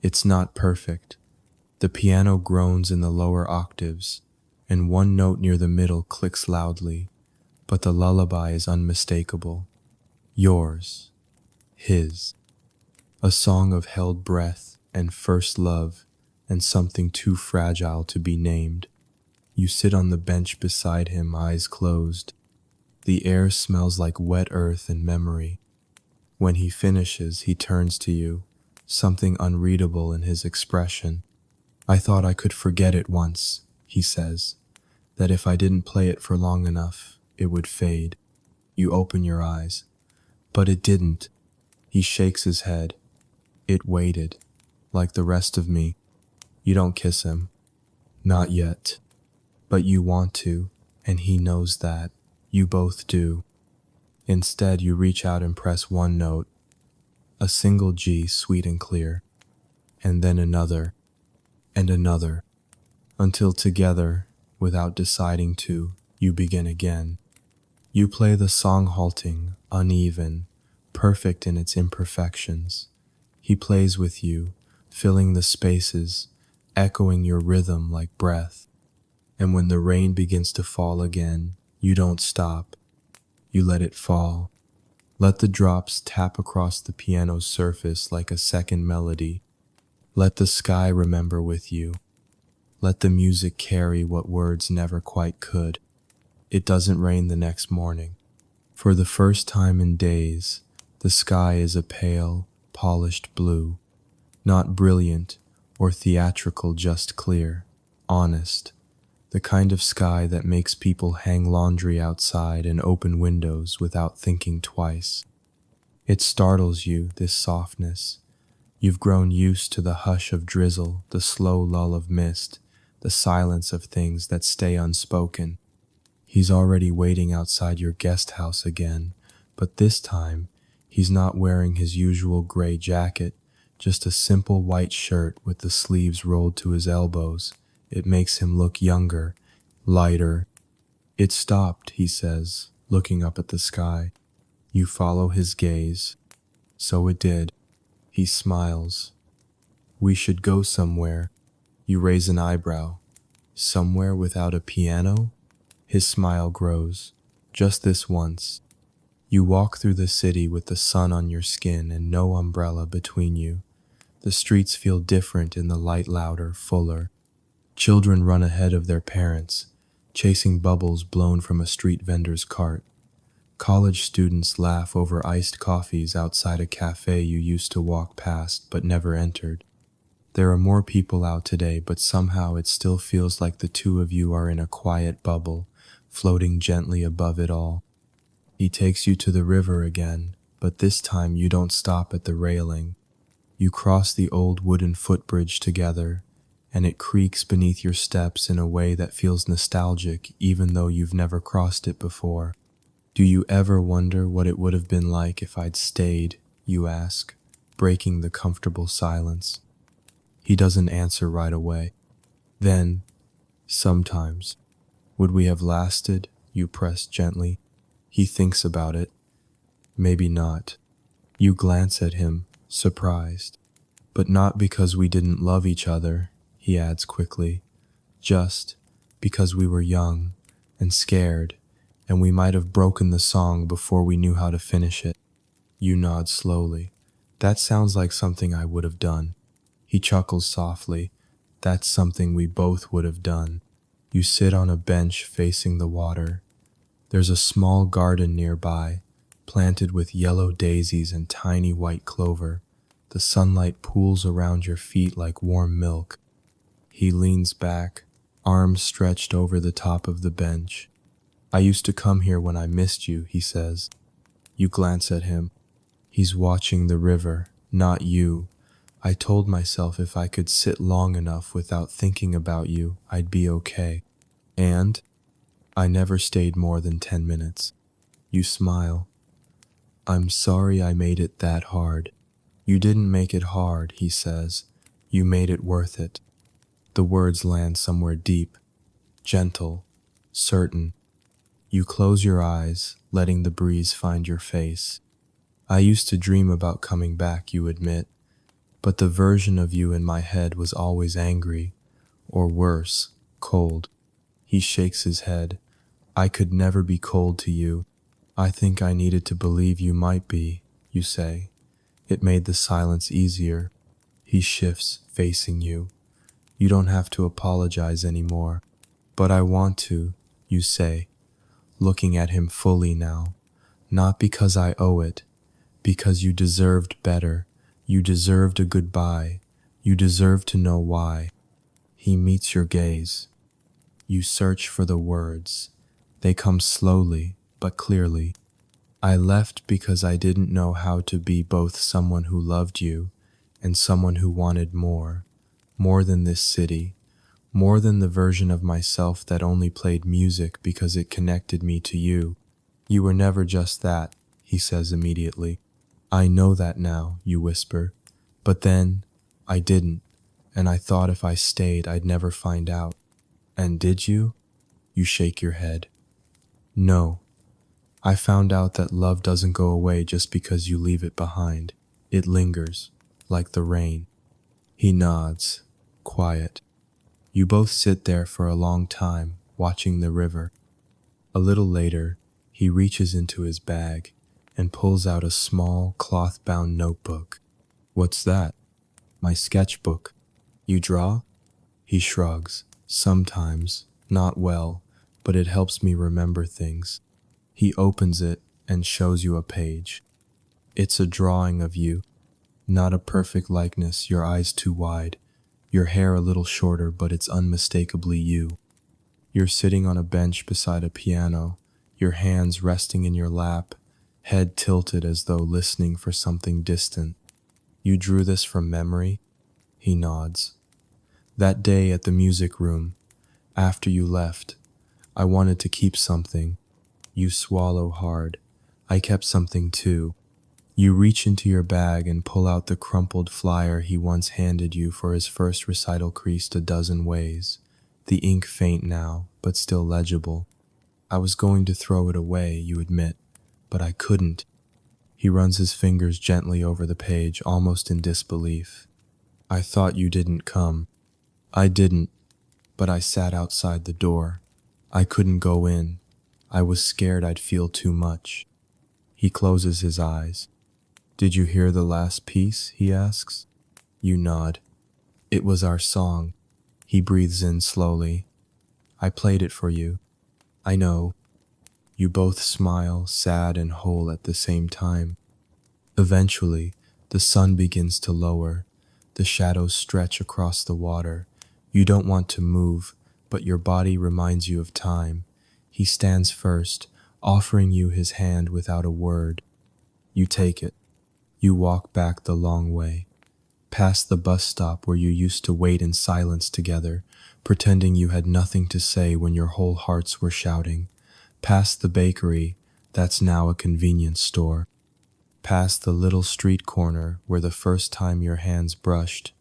It's not perfect. The piano groans in the lower octaves, and one note near the middle clicks loudly, but the lullaby is unmistakable. Yours. His. A song of held breath and first love and something too fragile to be named. You sit on the bench beside him, eyes closed. The air smells like wet earth and memory. When he finishes, he turns to you, something unreadable in his expression. I thought I could forget it once, he says, that if I didn't play it for long enough, it would fade. You open your eyes. But it didn't. He shakes his head. It waited, like the rest of me. You don't kiss him. Not yet. But you want to, and he knows that. You both do. Instead, you reach out and press one note, a single G, sweet and clear, and then another, and another, until together, without deciding to, you begin again. You play the song halting, uneven, perfect in its imperfections. He plays with you, filling the spaces, echoing your rhythm like breath. And when the rain begins to fall again, you don't stop. You let it fall. Let the drops tap across the piano's surface like a second melody. Let the sky remember with you. Let the music carry what words never quite could. It doesn't rain the next morning. For the first time in days, the sky is a pale, polished blue. Not brilliant or theatrical, just clear, honest. The kind of sky that makes people hang laundry outside and open windows without thinking twice. It startles you, this softness. You've grown used to the hush of drizzle, the slow lull of mist, the silence of things that stay unspoken. He's already waiting outside your guest house again, but this time, he's not wearing his usual gray jacket, just a simple white shirt with the sleeves rolled to his elbows. It makes him look younger, lighter. It stopped, he says, looking up at the sky. You follow his gaze. So it did. He smiles. We should go somewhere. You raise an eyebrow. Somewhere without a piano? His smile grows. Just this once. You walk through the city with the sun on your skin and no umbrella between you. The streets feel different in the light, louder, fuller. Children run ahead of their parents, chasing bubbles blown from a street vendor's cart. College students laugh over iced coffees outside a cafe you used to walk past but never entered. There are more people out today, but somehow it still feels like the two of you are in a quiet bubble, floating gently above it all. He takes you to the river again, but this time you don't stop at the railing. You cross the old wooden footbridge together, and it creaks beneath your steps in a way that feels nostalgic even though you've never crossed it before. Do you ever wonder what it would have been like if I'd stayed, you ask, breaking the comfortable silence. He doesn't answer right away. Then, sometimes, would we have lasted, you press gently. He thinks about it. Maybe not. You glance at him, surprised. But not because we didn't love each other, he adds quickly, just because we were young and scared, and we might have broken the song before we knew how to finish it. You nod slowly. That sounds like something I would have done. He chuckles softly. That's something we both would have done. You sit on a bench facing the water. There's a small garden nearby, planted with yellow daisies and tiny white clover. The sunlight pools around your feet like warm milk. He leans back, arms stretched over the top of the bench. I used to come here when I missed you, he says. You glance at him. He's watching the river, not you. I told myself if I could sit long enough without thinking about you, I'd be okay. And I never stayed more than 10 minutes. You smile. I'm sorry I made it that hard. You didn't make it hard, he says. You made it worth it. The words land somewhere deep, gentle, certain. You close your eyes, letting the breeze find your face. I used to dream about coming back, you admit, but the version of you in my head was always angry, or worse, cold. He shakes his head. I could never be cold to you. I think I needed to believe you might be, you say. It made the silence easier. He shifts, facing you. You don't have to apologize anymore. But I want to, you say, looking at him fully now. Not because I owe it, because you deserved better. You deserved a goodbye. You deserved to know why. He meets your gaze. You search for the words. They come slowly, but clearly. I left because I didn't know how to be both someone who loved you and someone who wanted more than this city, more than the version of myself that only played music because it connected me to you. You were never just that, he says immediately. I know that now, you whisper. But then, I didn't, and I thought if I stayed I'd never find out. And did you? You shake your head. No. I found out that love doesn't go away just because you leave it behind. It lingers, like the rain. He nods, quiet. You both sit there for a long time, watching the river. A little later, he reaches into his bag and pulls out a small, cloth-bound notebook. What's that? My sketchbook. You draw? He shrugs. Sometimes, not well, but it helps me remember things. He opens it and shows you a page. It's a drawing of you. Not a perfect likeness, your eyes too wide, your hair a little shorter, but it's unmistakably you. You're sitting on a bench beside a piano, your hands resting in your lap, head tilted as though listening for something distant. You drew this from memory? He nods. That day at the music room, after you left, I wanted to keep something. You swallow hard. I kept something too. You reach into your bag and pull out the crumpled flyer he once handed you for his first recital, creased a dozen ways. The ink faint now, but still legible. I was going to throw it away, you admit, but I couldn't. He runs his fingers gently over the page, almost in disbelief. I thought you didn't come. I didn't, but I sat outside the door. I couldn't go in. I was scared I'd feel too much. He closes his eyes. Did you hear the last piece? He asks. You nod. It was our song. He breathes in slowly. I played it for you. I know. You both smile, sad and whole at the same time. Eventually, the sun begins to lower. The shadows stretch across the water. You don't want to move, but your body reminds you of time. He stands first, offering you his hand without a word. You take it. You walk back the long way, past the bus stop where you used to wait in silence together, pretending you had nothing to say when your whole hearts were shouting, past the bakery that's now a convenience store, past the little street corner where the first time your hands brushed,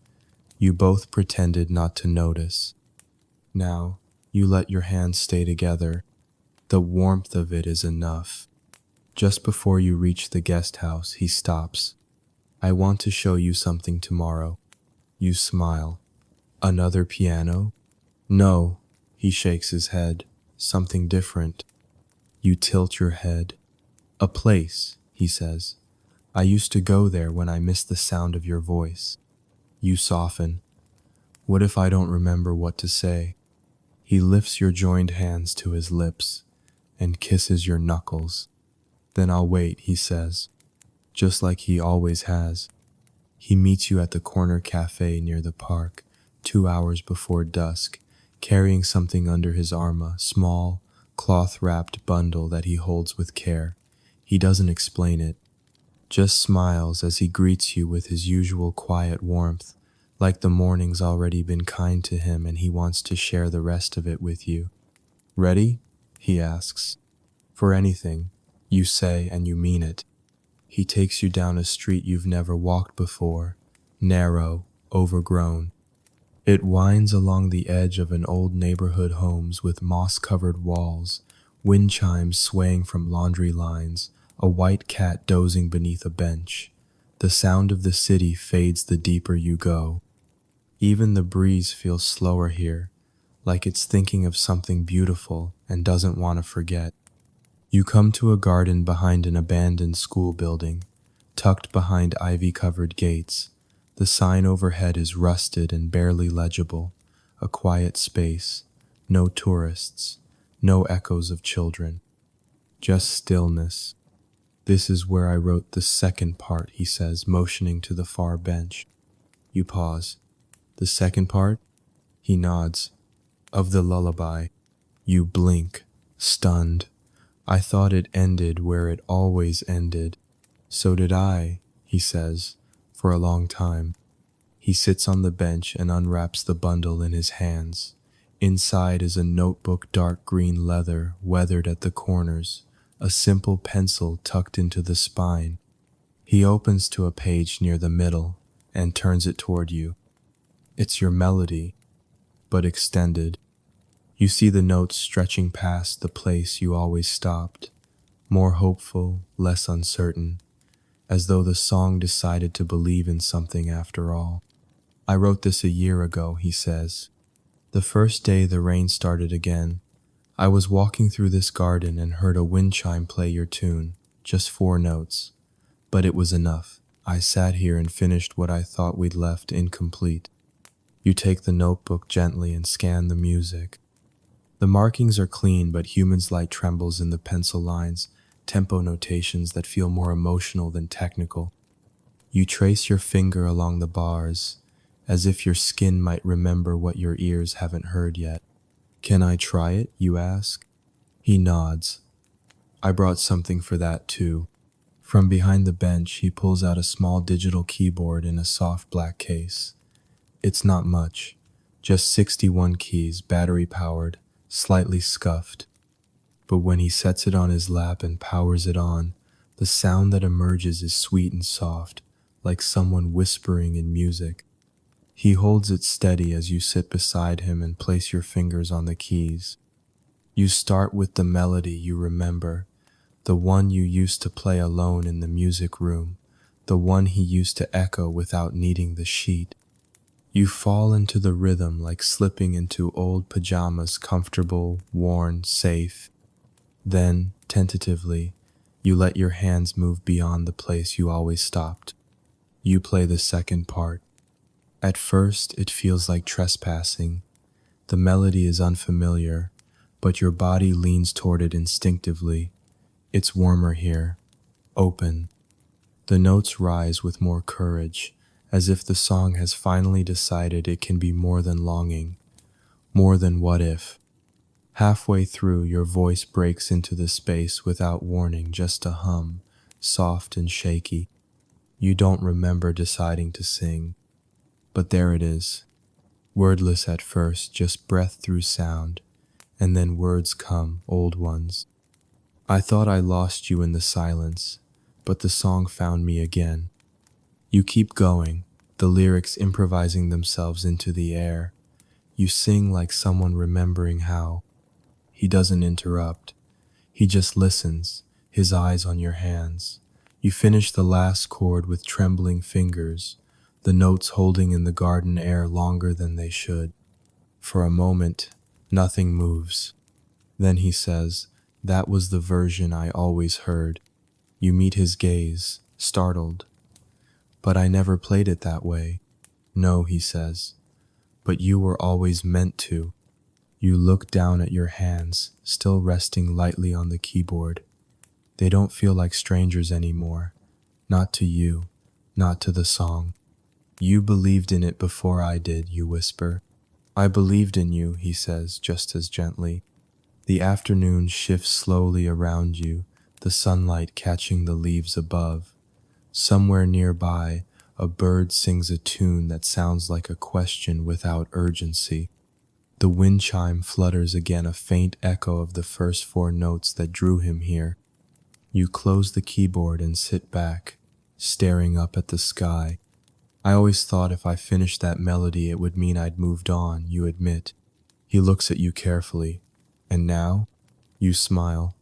you both pretended not to notice. Now, you let your hands stay together. The warmth of it is enough. Just before you reach the guest house, he stops. I want to show you something tomorrow. You smile. Another piano? No, he shakes his head. Something different. You tilt your head. A place, he says. I used to go there when I missed the sound of your voice. You soften. What if I don't remember what to say? He lifts your joined hands to his lips and kisses your knuckles. Then I'll wait, he says, just like he always has. He meets you at the corner cafe near the park, 2 hours before dusk, carrying something under his arm, a small, cloth-wrapped bundle that he holds with care. He doesn't explain it, just smiles as he greets you with his usual quiet warmth, like the morning's already been kind to him and he wants to share the rest of it with you. Ready? He asks. For anything, you say and you mean it. He takes you down a street you've never walked before, narrow, overgrown. It winds along the edge of an old neighborhood homes with moss-covered walls, wind chimes swaying from laundry lines, a white cat dozing beneath a bench. The sound of the city fades the deeper you go. Even the breeze feels slower here, like it's thinking of something beautiful and doesn't want to forget. You come to a garden behind an abandoned school building, tucked behind ivy-covered gates. The sign overhead is rusted and barely legible, a quiet space, no tourists, no echoes of children, just stillness. This is where I wrote the second part, he says, motioning to the far bench. You pause. The second part? He nods. Of the lullaby. You blink, stunned. I thought it ended where it always ended. So did I, he says, for a long time. He sits on the bench and unwraps the bundle in his hands. Inside is a notebook, dark green leather, weathered at the corners, a simple pencil tucked into the spine. He opens to a page near the middle and turns it toward you. It's your melody, but extended. You see the notes stretching past the place you always stopped, more hopeful, less uncertain, as though the song decided to believe in something after all. I wrote this a year ago, he says. The first day the rain started again, I was walking through this garden and heard a wind chime play your tune, just 4 notes. But it was enough. I sat here and finished what I thought we'd left incomplete. You take the notebook gently and scan the music. The markings are clean, but human light trembles in the pencil lines, tempo notations that feel more emotional than technical. You trace your finger along the bars, as if your skin might remember what your ears haven't heard yet. Can I try it, you ask? He nods. I brought something for that too. From behind the bench, he pulls out a small digital keyboard in a soft black case. It's not much, just 61 keys, battery-powered, slightly scuffed. But when he sets it on his lap and powers it on, the sound that emerges is sweet and soft, like someone whispering in music. He holds it steady as you sit beside him and place your fingers on the keys. You start with the melody you remember, the one you used to play alone in the music room, the one he used to echo without needing the sheet. You fall into the rhythm like slipping into old pajamas, comfortable, worn, safe. Then, tentatively, you let your hands move beyond the place you always stopped. You play the second part. At first, it feels like trespassing. The melody is unfamiliar, but your body leans toward it instinctively. It's warmer here, open. The notes rise with more courage, as if the song has finally decided it can be more than longing, more than what if. Halfway through, your voice breaks into the space without warning, just a hum, soft and shaky. You don't remember deciding to sing, but there it is. Wordless at first, just breath through sound, and then words come, old ones. I thought I lost you in the silence, but the song found me again. You keep going, the lyrics improvising themselves into the air. You sing like someone remembering how. He doesn't interrupt. He just listens, his eyes on your hands. You finish the last chord with trembling fingers, the notes holding in the garden air longer than they should. For a moment, nothing moves. Then he says, "That was the version I always heard." You meet his gaze, startled. "But I never played it that way." "No," he says, "but you were always meant to." You look down at your hands, still resting lightly on the keyboard. They don't feel like strangers anymore. Not to you, not to the song. You believed in it before I did, you whisper. I believed in you, he says, just as gently. The afternoon shifts slowly around you, the sunlight catching the leaves above. Somewhere nearby, a bird sings a tune that sounds like a question without urgency. The wind chime flutters again, a faint echo of the first four notes that drew him here. You close the keyboard and sit back, staring up at the sky. I always thought if I finished that melody it would mean I'd moved on, you admit. He looks at you carefully. And now? You smile.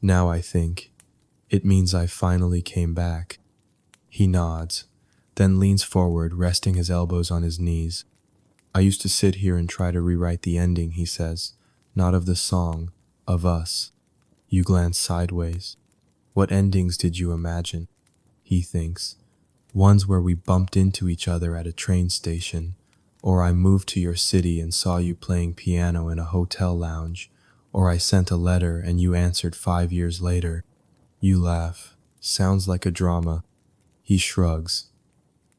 Now I think. It means I finally came back. He nods, then leans forward, resting his elbows on his knees. I used to sit here and try to rewrite the ending, he says. Not of the song, of us. You glance sideways. What endings did you imagine? He thinks. Ones where we bumped into each other at a train station, or I moved to your city and saw you playing piano in a hotel lounge, or I sent a letter and you answered 5 years later. You laugh. Sounds like a drama. He shrugs.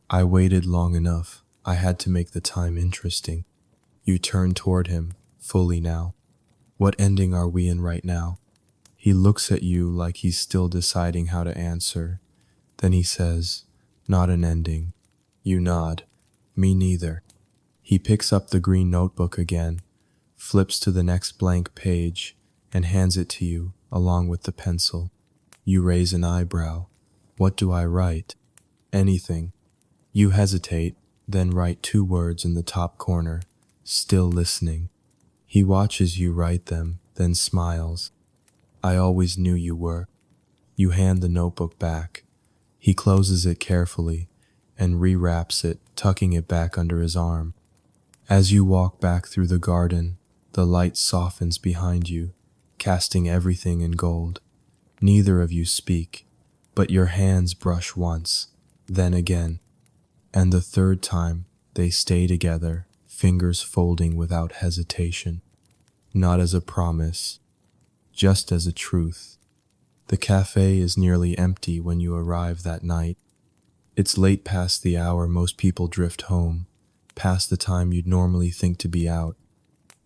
I waited long enough. I had to make the time interesting. You turn toward him, fully now. What ending are we in right now? He looks at you like he's still deciding how to answer. Then he says, not an ending. You nod. Me neither. He picks up the green notebook again, flips to the next blank page, and hands it to you, along with the pencil. You raise an eyebrow. What do I write? Anything. You hesitate, then write 2 words in the top corner, still listening. He watches you write them, then smiles. I always knew you were. You hand the notebook back. He closes it carefully and rewraps it, tucking it back under his arm. As you walk back through the garden, the light softens behind you, casting everything in gold. Neither of you speak, but your hands brush once, then again. And the third time, they stay together, fingers folding without hesitation. Not as a promise, just as a truth. The cafe is nearly empty when you arrive that night. It's late past the hour most people drift home, past the time you'd normally think to be out.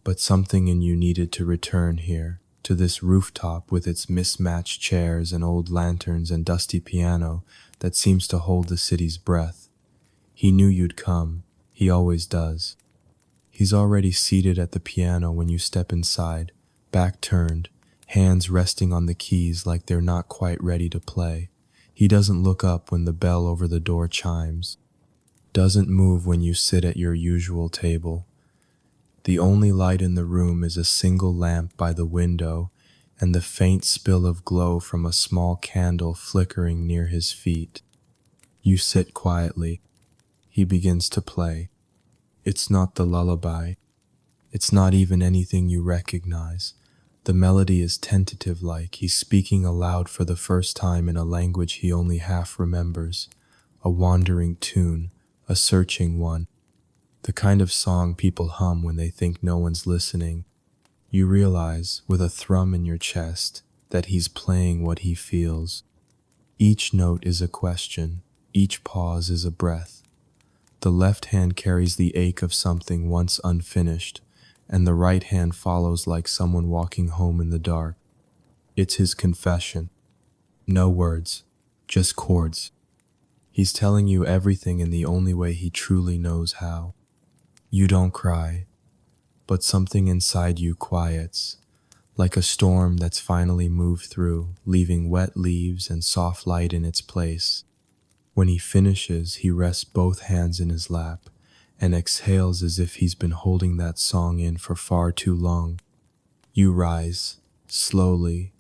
But something in you needed to return here, to this rooftop with its mismatched chairs and old lanterns and dusty piano that seems to hold the city's breath. He knew you'd come. He always does. He's already seated at the piano when you step inside, back turned, hands resting on the keys like they're not quite ready to play. He doesn't look up when the bell over the door chimes. Doesn't move when you sit at your usual table. The only light in the room is a single lamp by the window and the faint spill of glow from a small candle flickering near his feet. You sit quietly. He begins to play. It's not the lullaby. It's not even anything you recognize. The melody is tentative, like he's speaking aloud for the first time in a language he only half remembers. A wandering tune, a searching one. The kind of song people hum when they think no one's listening. You realize, with a thrum in your chest, that he's playing what he feels. Each note is a question. Each pause is a breath. The left hand carries the ache of something once unfinished, and the right hand follows like someone walking home in the dark. It's his confession. No words, just chords. He's telling you everything in the only way he truly knows how. You don't cry, but something inside you quiets, like a storm that's finally moved through, leaving wet leaves and soft light in its place. When he finishes, he rests both hands in his lap and exhales as if he's been holding that song in for far too long. You rise, slowly,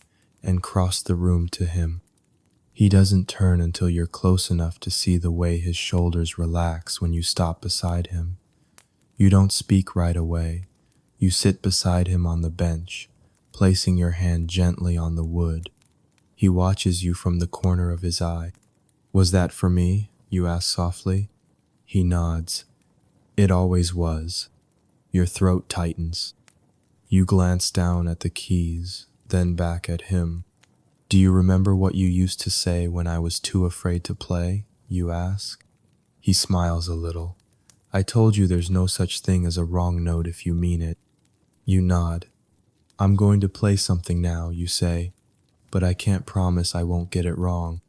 and cross the room to him. He doesn't turn until you're close enough to see the way his shoulders relax when you stop beside him. You don't speak right away. You sit beside him on the bench, placing your hand gently on the wood. He watches you from the corner of his eye. Was that for me? You ask softly. He nods. It always was. Your throat tightens. You glance down at the keys, then back at him. Do you remember what you used to say when I was too afraid to play? You ask. He smiles a little. I told you there's no such thing as a wrong note if you mean it. You nod. I'm going to play something now, you say, but I can't promise I won't get it wrong.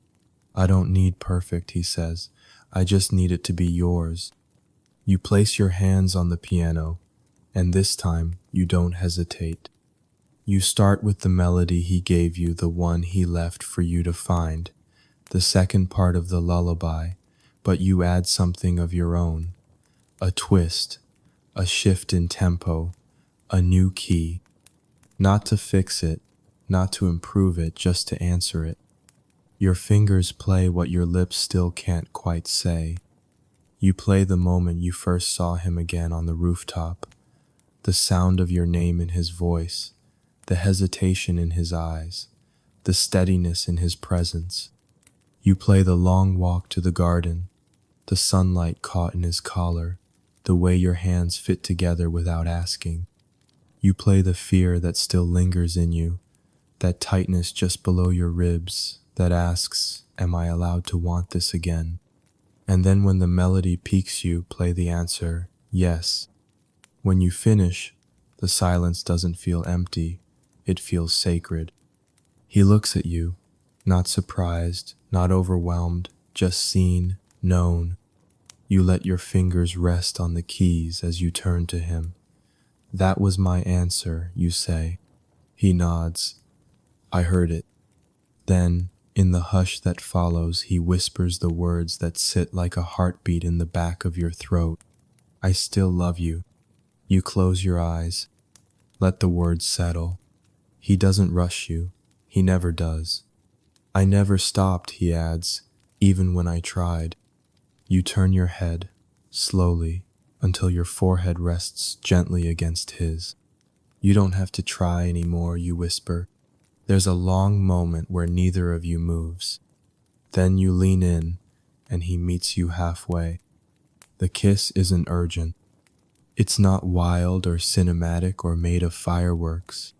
I don't need perfect, he says. I just need it to be yours. You place your hands on the piano, and this time you don't hesitate. You start with the melody he gave you, the one he left for you to find, the second part of the lullaby, but you add something of your own. A twist, a shift in tempo, a new key. Not to fix it, not to improve it, just to answer it. Your fingers play what your lips still can't quite say. You play the moment you first saw him again on the rooftop, the sound of your name in his voice, the hesitation in his eyes, the steadiness in his presence. You play the long walk to the garden, the sunlight caught in his collar, the way your hands fit together without asking. You play the fear that still lingers in you, that tightness just below your ribs that asks, am I allowed to want this again? And then when the melody piques you, play the answer, yes. When you finish, the silence doesn't feel empty, it feels sacred. He looks at you, not surprised, not overwhelmed, just seen, known. You let your fingers rest on the keys as you turn to him. That was my answer, you say. He nods. I heard it. Then, in the hush that follows, he whispers the words that sit like a heartbeat in the back of your throat. I still love you. You close your eyes. Let the words settle. He doesn't rush you. He never does. I never stopped, he adds, even when I tried. You turn your head, slowly, until your forehead rests gently against his. You don't have to try anymore, you whisper. There's a long moment where neither of you moves. Then you lean in, and he meets you halfway. The kiss isn't urgent. It's not wild or cinematic or made of fireworks.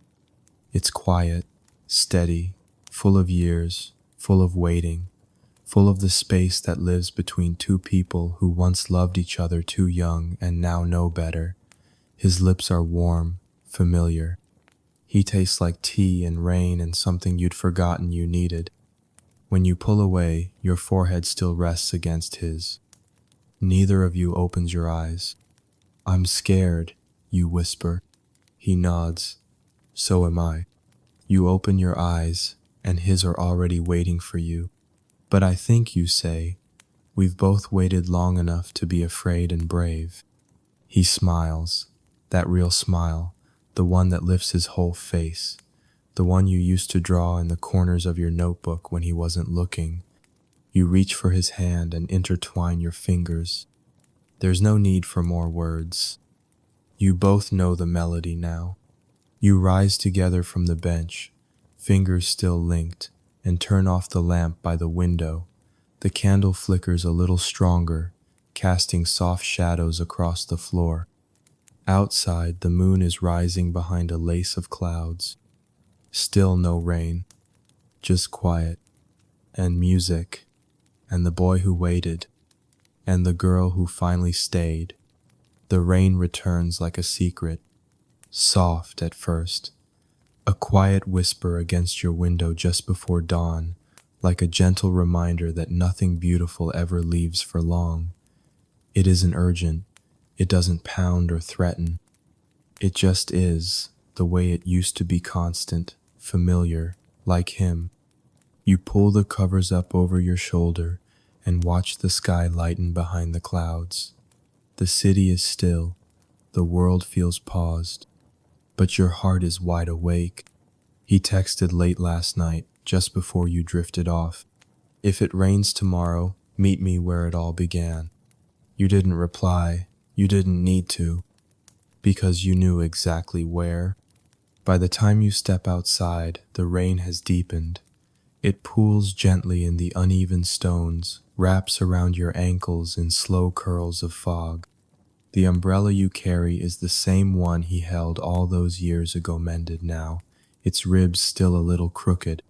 It's quiet, steady, full of years, full of waiting, full of the space that lives between two people who once loved each other too young and now know better. His lips are warm, familiar. He tastes like tea and rain and something you'd forgotten you needed. When you pull away, your forehead still rests against his. Neither of you opens your eyes. I'm scared, you whisper. He nods. So am I. You open your eyes, and his are already waiting for you. But I think, you say, we've both waited long enough to be afraid and brave. He smiles, that real smile, the one that lifts his whole face, the one you used to draw in the corners of your notebook when he wasn't looking. You reach for his hand and intertwine your fingers. There's no need for more words. You both know the melody now. You rise together from the bench, fingers still linked, and turn off the lamp by the window. The candle flickers a little stronger, casting soft shadows across the floor. Outside, the moon is rising behind a lace of clouds. Still no rain, just quiet, and music, and the boy who waited, and the girl who finally stayed. The rain returns like a secret, soft at first, a quiet whisper against your window just before dawn, like a gentle reminder that nothing beautiful ever leaves for long. It isn't urgent. It doesn't pound or threaten. It just is, the way it used to be, constant, familiar, like him. You pull the covers up over your shoulder and watch the sky lighten behind the clouds. The city is still, the world feels paused, but your heart is wide awake. He texted late last night, just before you drifted off. If it rains tomorrow, meet me where it all began. You didn't reply. You didn't need to, because you knew exactly where. By the time you step outside, the rain has deepened. It pools gently in the uneven stones, wraps around your ankles in slow curls of fog. The umbrella you carry is the same one he held all those years ago, mended now, its ribs still a little crooked.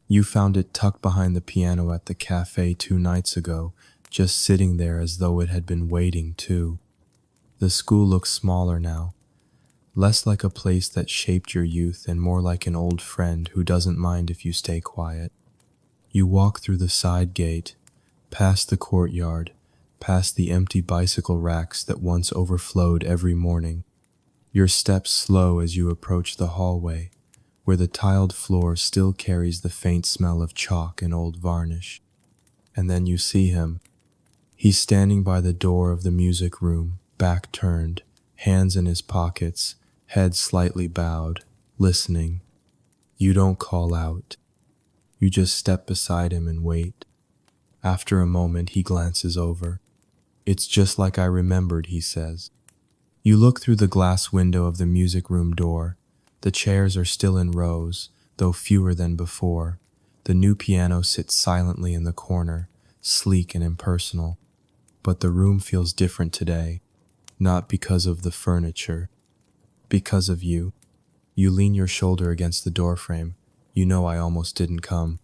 You found it tucked behind the piano at the cafe 2 nights ago, just sitting there as though it had been waiting too. The school looks smaller now, less like a place that shaped your youth and more like an old friend who doesn't mind if you stay quiet. You walk through the side gate, past the courtyard, past the empty bicycle racks that once overflowed every morning. Your steps slow as you approach the hallway, where the tiled floor still carries the faint smell of chalk and old varnish. And then you see him. He's standing by the door of the music room, back turned, hands in his pockets, head slightly bowed, listening. You don't call out. You just step beside him and wait. After a moment, he glances over. "It's just like I remembered," he says. You look through the glass window of the music room door. The chairs are still in rows, though fewer than before. The new piano sits silently in the corner, sleek and impersonal. But the room feels different today, not because of the furniture, because of you. You lean your shoulder against the doorframe. "You know I almost didn't come."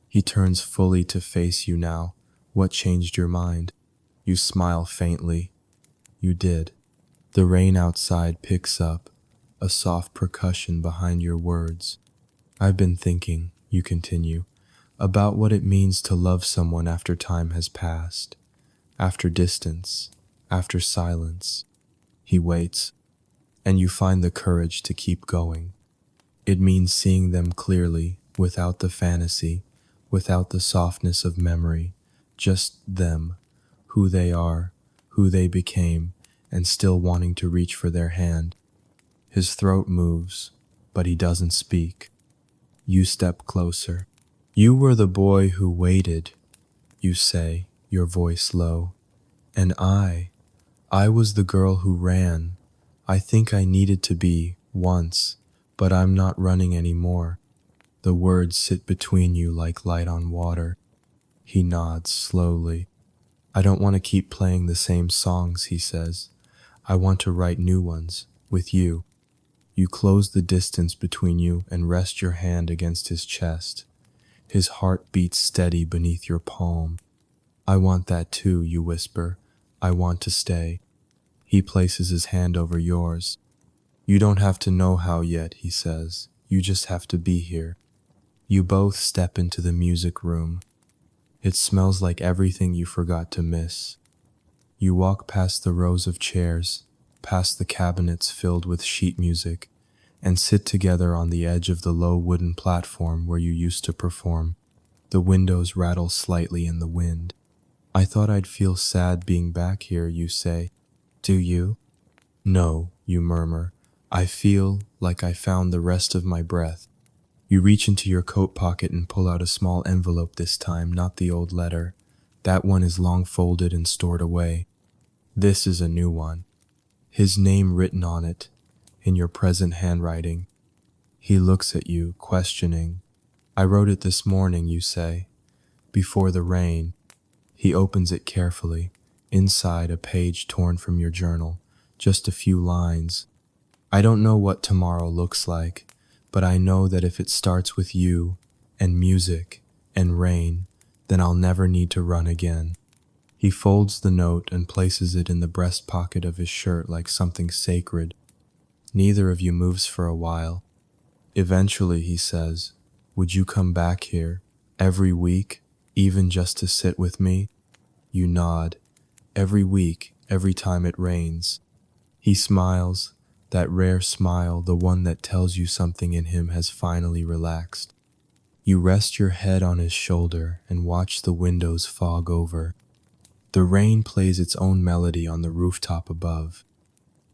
He turns fully to face you now. "What changed your mind?" You smile faintly. "You did." The rain outside picks up, a soft percussion behind your words. "I've been thinking," you continue, "about what it means to love someone after time has passed, after distance, after silence." He waits, and you find the courage to keep going. It means seeing them clearly, without the fantasy, without the softness of memory, just them, who they are, who they became, and still wanting to reach for their hand. His throat moves, but he doesn't speak. You step closer. "You were the boy who waited," you say, your voice low. "And I was the girl who ran. I think I needed to be, once, but I'm not running anymore." The words sit between you like light on water. He nods slowly. "I don't want to keep playing the same songs," he says. "I want to write new ones, with you." You close the distance between you and rest your hand against his chest. His heart beats steady beneath your palm. "I want that too," you whisper. "I want to stay." He places his hand over yours. "You don't have to know how yet," he says. "You just have to be here." You both step into the music room. It smells like everything you forgot to miss. You walk past the rows of chairs, past the cabinets filled with sheet music, and sit together on the edge of the low wooden platform where you used to perform. The windows rattle slightly in the wind. "I thought I'd feel sad being back here," you say. "Do you?" "No," you murmur. "I feel like I found the rest of my breath." You reach into your coat pocket and pull out a small envelope this time, not the old letter. That one is long folded and stored away. This is a new one. His name written on it, in your present handwriting. He looks at you, questioning. "I wrote it this morning," you say, "before the rain." He opens it carefully. Inside, a page torn from your journal, just a few lines. "I don't know what tomorrow looks like, but I know that if it starts with you, and music, and rain, then I'll never need to run again." He folds the note and places it in the breast pocket of his shirt like something sacred. Neither of you moves for a while. Eventually, he says, "Would you come back here, every week, even just to sit with me?" You nod. "Every week, every time it rains." He smiles, that rare smile, the one that tells you something in him has finally relaxed. You rest your head on his shoulder and watch the windows fog over. The rain plays its own melody on the rooftop above.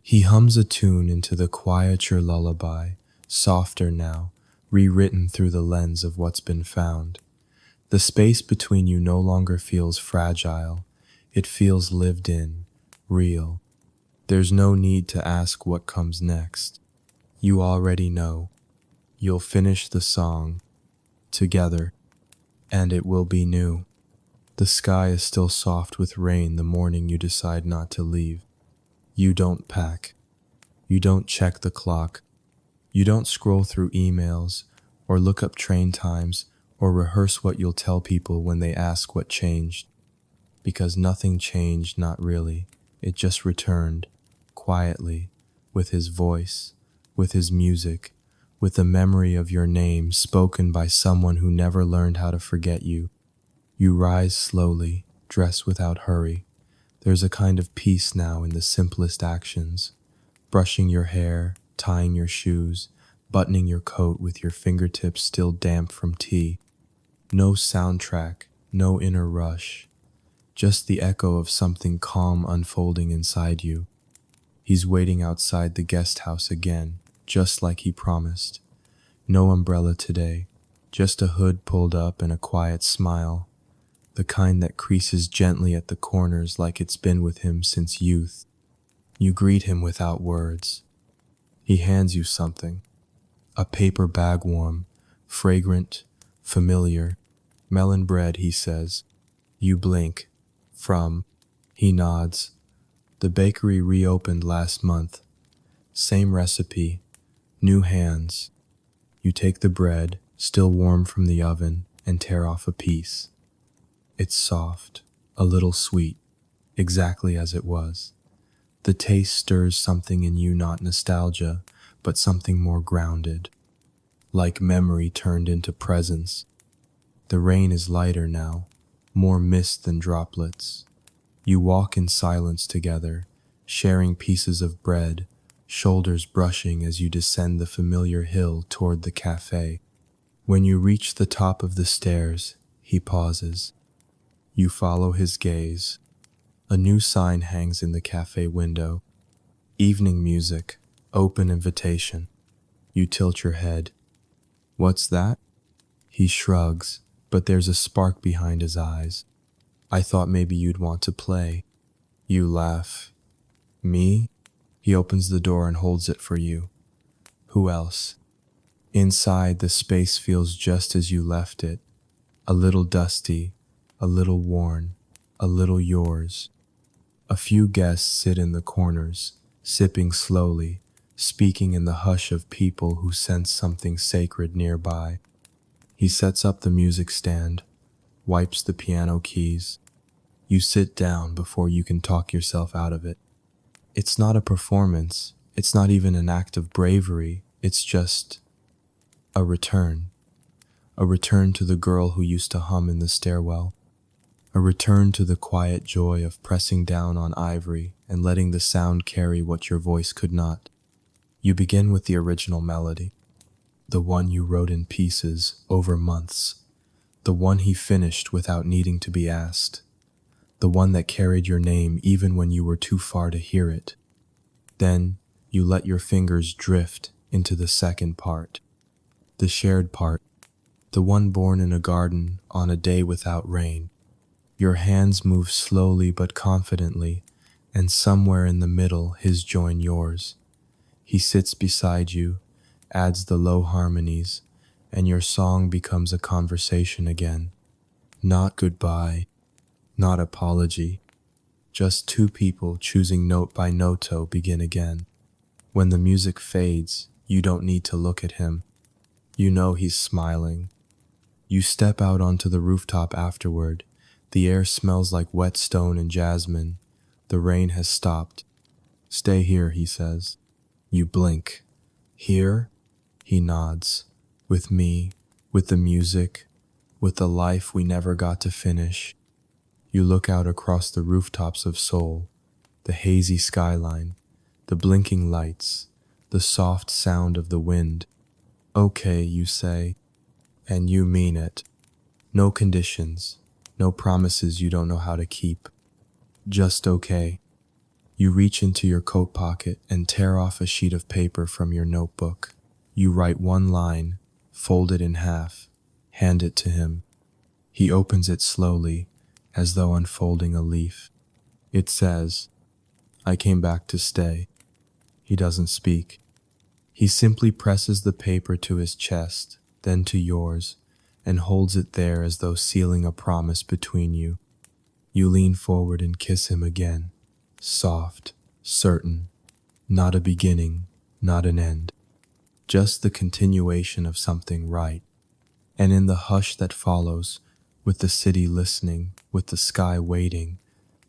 He hums a tune into the quieter lullaby, softer now, rewritten through the lens of what's been found. The space between you no longer feels fragile. It feels lived in, real. There's no need to ask what comes next. You already know. You'll finish the song, together, and it will be new. The sky is still soft with rain the morning you decide not to leave. You don't pack. You don't check the clock. You don't scroll through emails or look up train times or rehearse what you'll tell people when they ask what changed. Because nothing changed, not really. It just returned, quietly, with his voice, with his music, with the memory of your name spoken by someone who never learned how to forget you. You rise slowly, dress without hurry. There's a kind of peace now in the simplest actions. Brushing your hair, tying your shoes, buttoning your coat with your fingertips still damp from tea. No soundtrack, no inner rush. Just the echo of something calm unfolding inside you. He's waiting outside the guest house again, just like he promised. No umbrella today, just a hood pulled up and a quiet smile. The kind that creases gently at the corners like it's been with him since youth. You greet him without words. He hands you something. A paper bag warm, fragrant, familiar. Melon bread, he says. You blink. From. He nods. The bakery reopened last month. Same recipe. New hands. You take the bread, still warm from the oven, and tear off a piece. It's soft, a little sweet, exactly as it was. The taste stirs something in you, not nostalgia, but something more grounded, like memory turned into presence. The rain is lighter now, more mist than droplets. You walk in silence together, sharing pieces of bread, shoulders brushing as you descend the familiar hill toward the cafe. When you reach the top of the stairs, he pauses. You follow his gaze. A new sign hangs in the cafe window. Evening music, open invitation. You tilt your head. What's that? He shrugs, but there's a spark behind his eyes. I thought maybe you'd want to play. You laugh. Me? He opens the door and holds it for you. Who else? Inside, the space feels just as you left it. A little dusty, a little worn, a little yours. A few guests sit in the corners, sipping slowly, speaking in the hush of people who sense something sacred nearby. He sets up the music stand, wipes the piano keys. You sit down before you can talk yourself out of it. It's not a performance, it's not even an act of bravery, it's just a return. A return to the girl who used to hum in the stairwell. A return to the quiet joy of pressing down on ivory and letting the sound carry what your voice could not. You begin with the original melody, the one you wrote in pieces over months, the one he finished without needing to be asked, the one that carried your name even when you were too far to hear it. Then you let your fingers drift into the second part, the shared part, the one born in a garden on a day without rain. Your hands move slowly but confidently, and somewhere in the middle his join yours. He sits beside you, adds the low harmonies, and your song becomes a conversation again. Not goodbye, not apology, just two people choosing note by note begin again. When the music fades, you don't need to look at him. You know he's smiling. You step out onto the rooftop afterward. The air smells like wet stone and jasmine. The rain has stopped. Stay here, he says. You blink. Here? He nods. With me, with the music, with the life we never got to finish. You look out across the rooftops of Seoul, the hazy skyline, the blinking lights, the soft sound of the wind. Okay, you say, and you mean it. No conditions, no promises you don't know how to keep. Just okay. You reach into your coat pocket and tear off a sheet of paper from your notebook. You write one line, fold it in half, hand it to him. He opens it slowly, as though unfolding a leaf. It says, I came back to stay. He doesn't speak. He simply presses the paper to his chest, then to yours, and holds it there as though sealing a promise between you. You lean forward and kiss him again, soft, certain, not a beginning, not an end, just the continuation of something right. And in the hush that follows, with the city listening, with the sky waiting,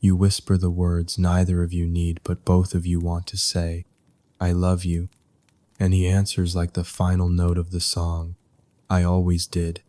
you whisper the words neither of you need but both of you want to say, I love you. And he answers like the final note of the song, I always did.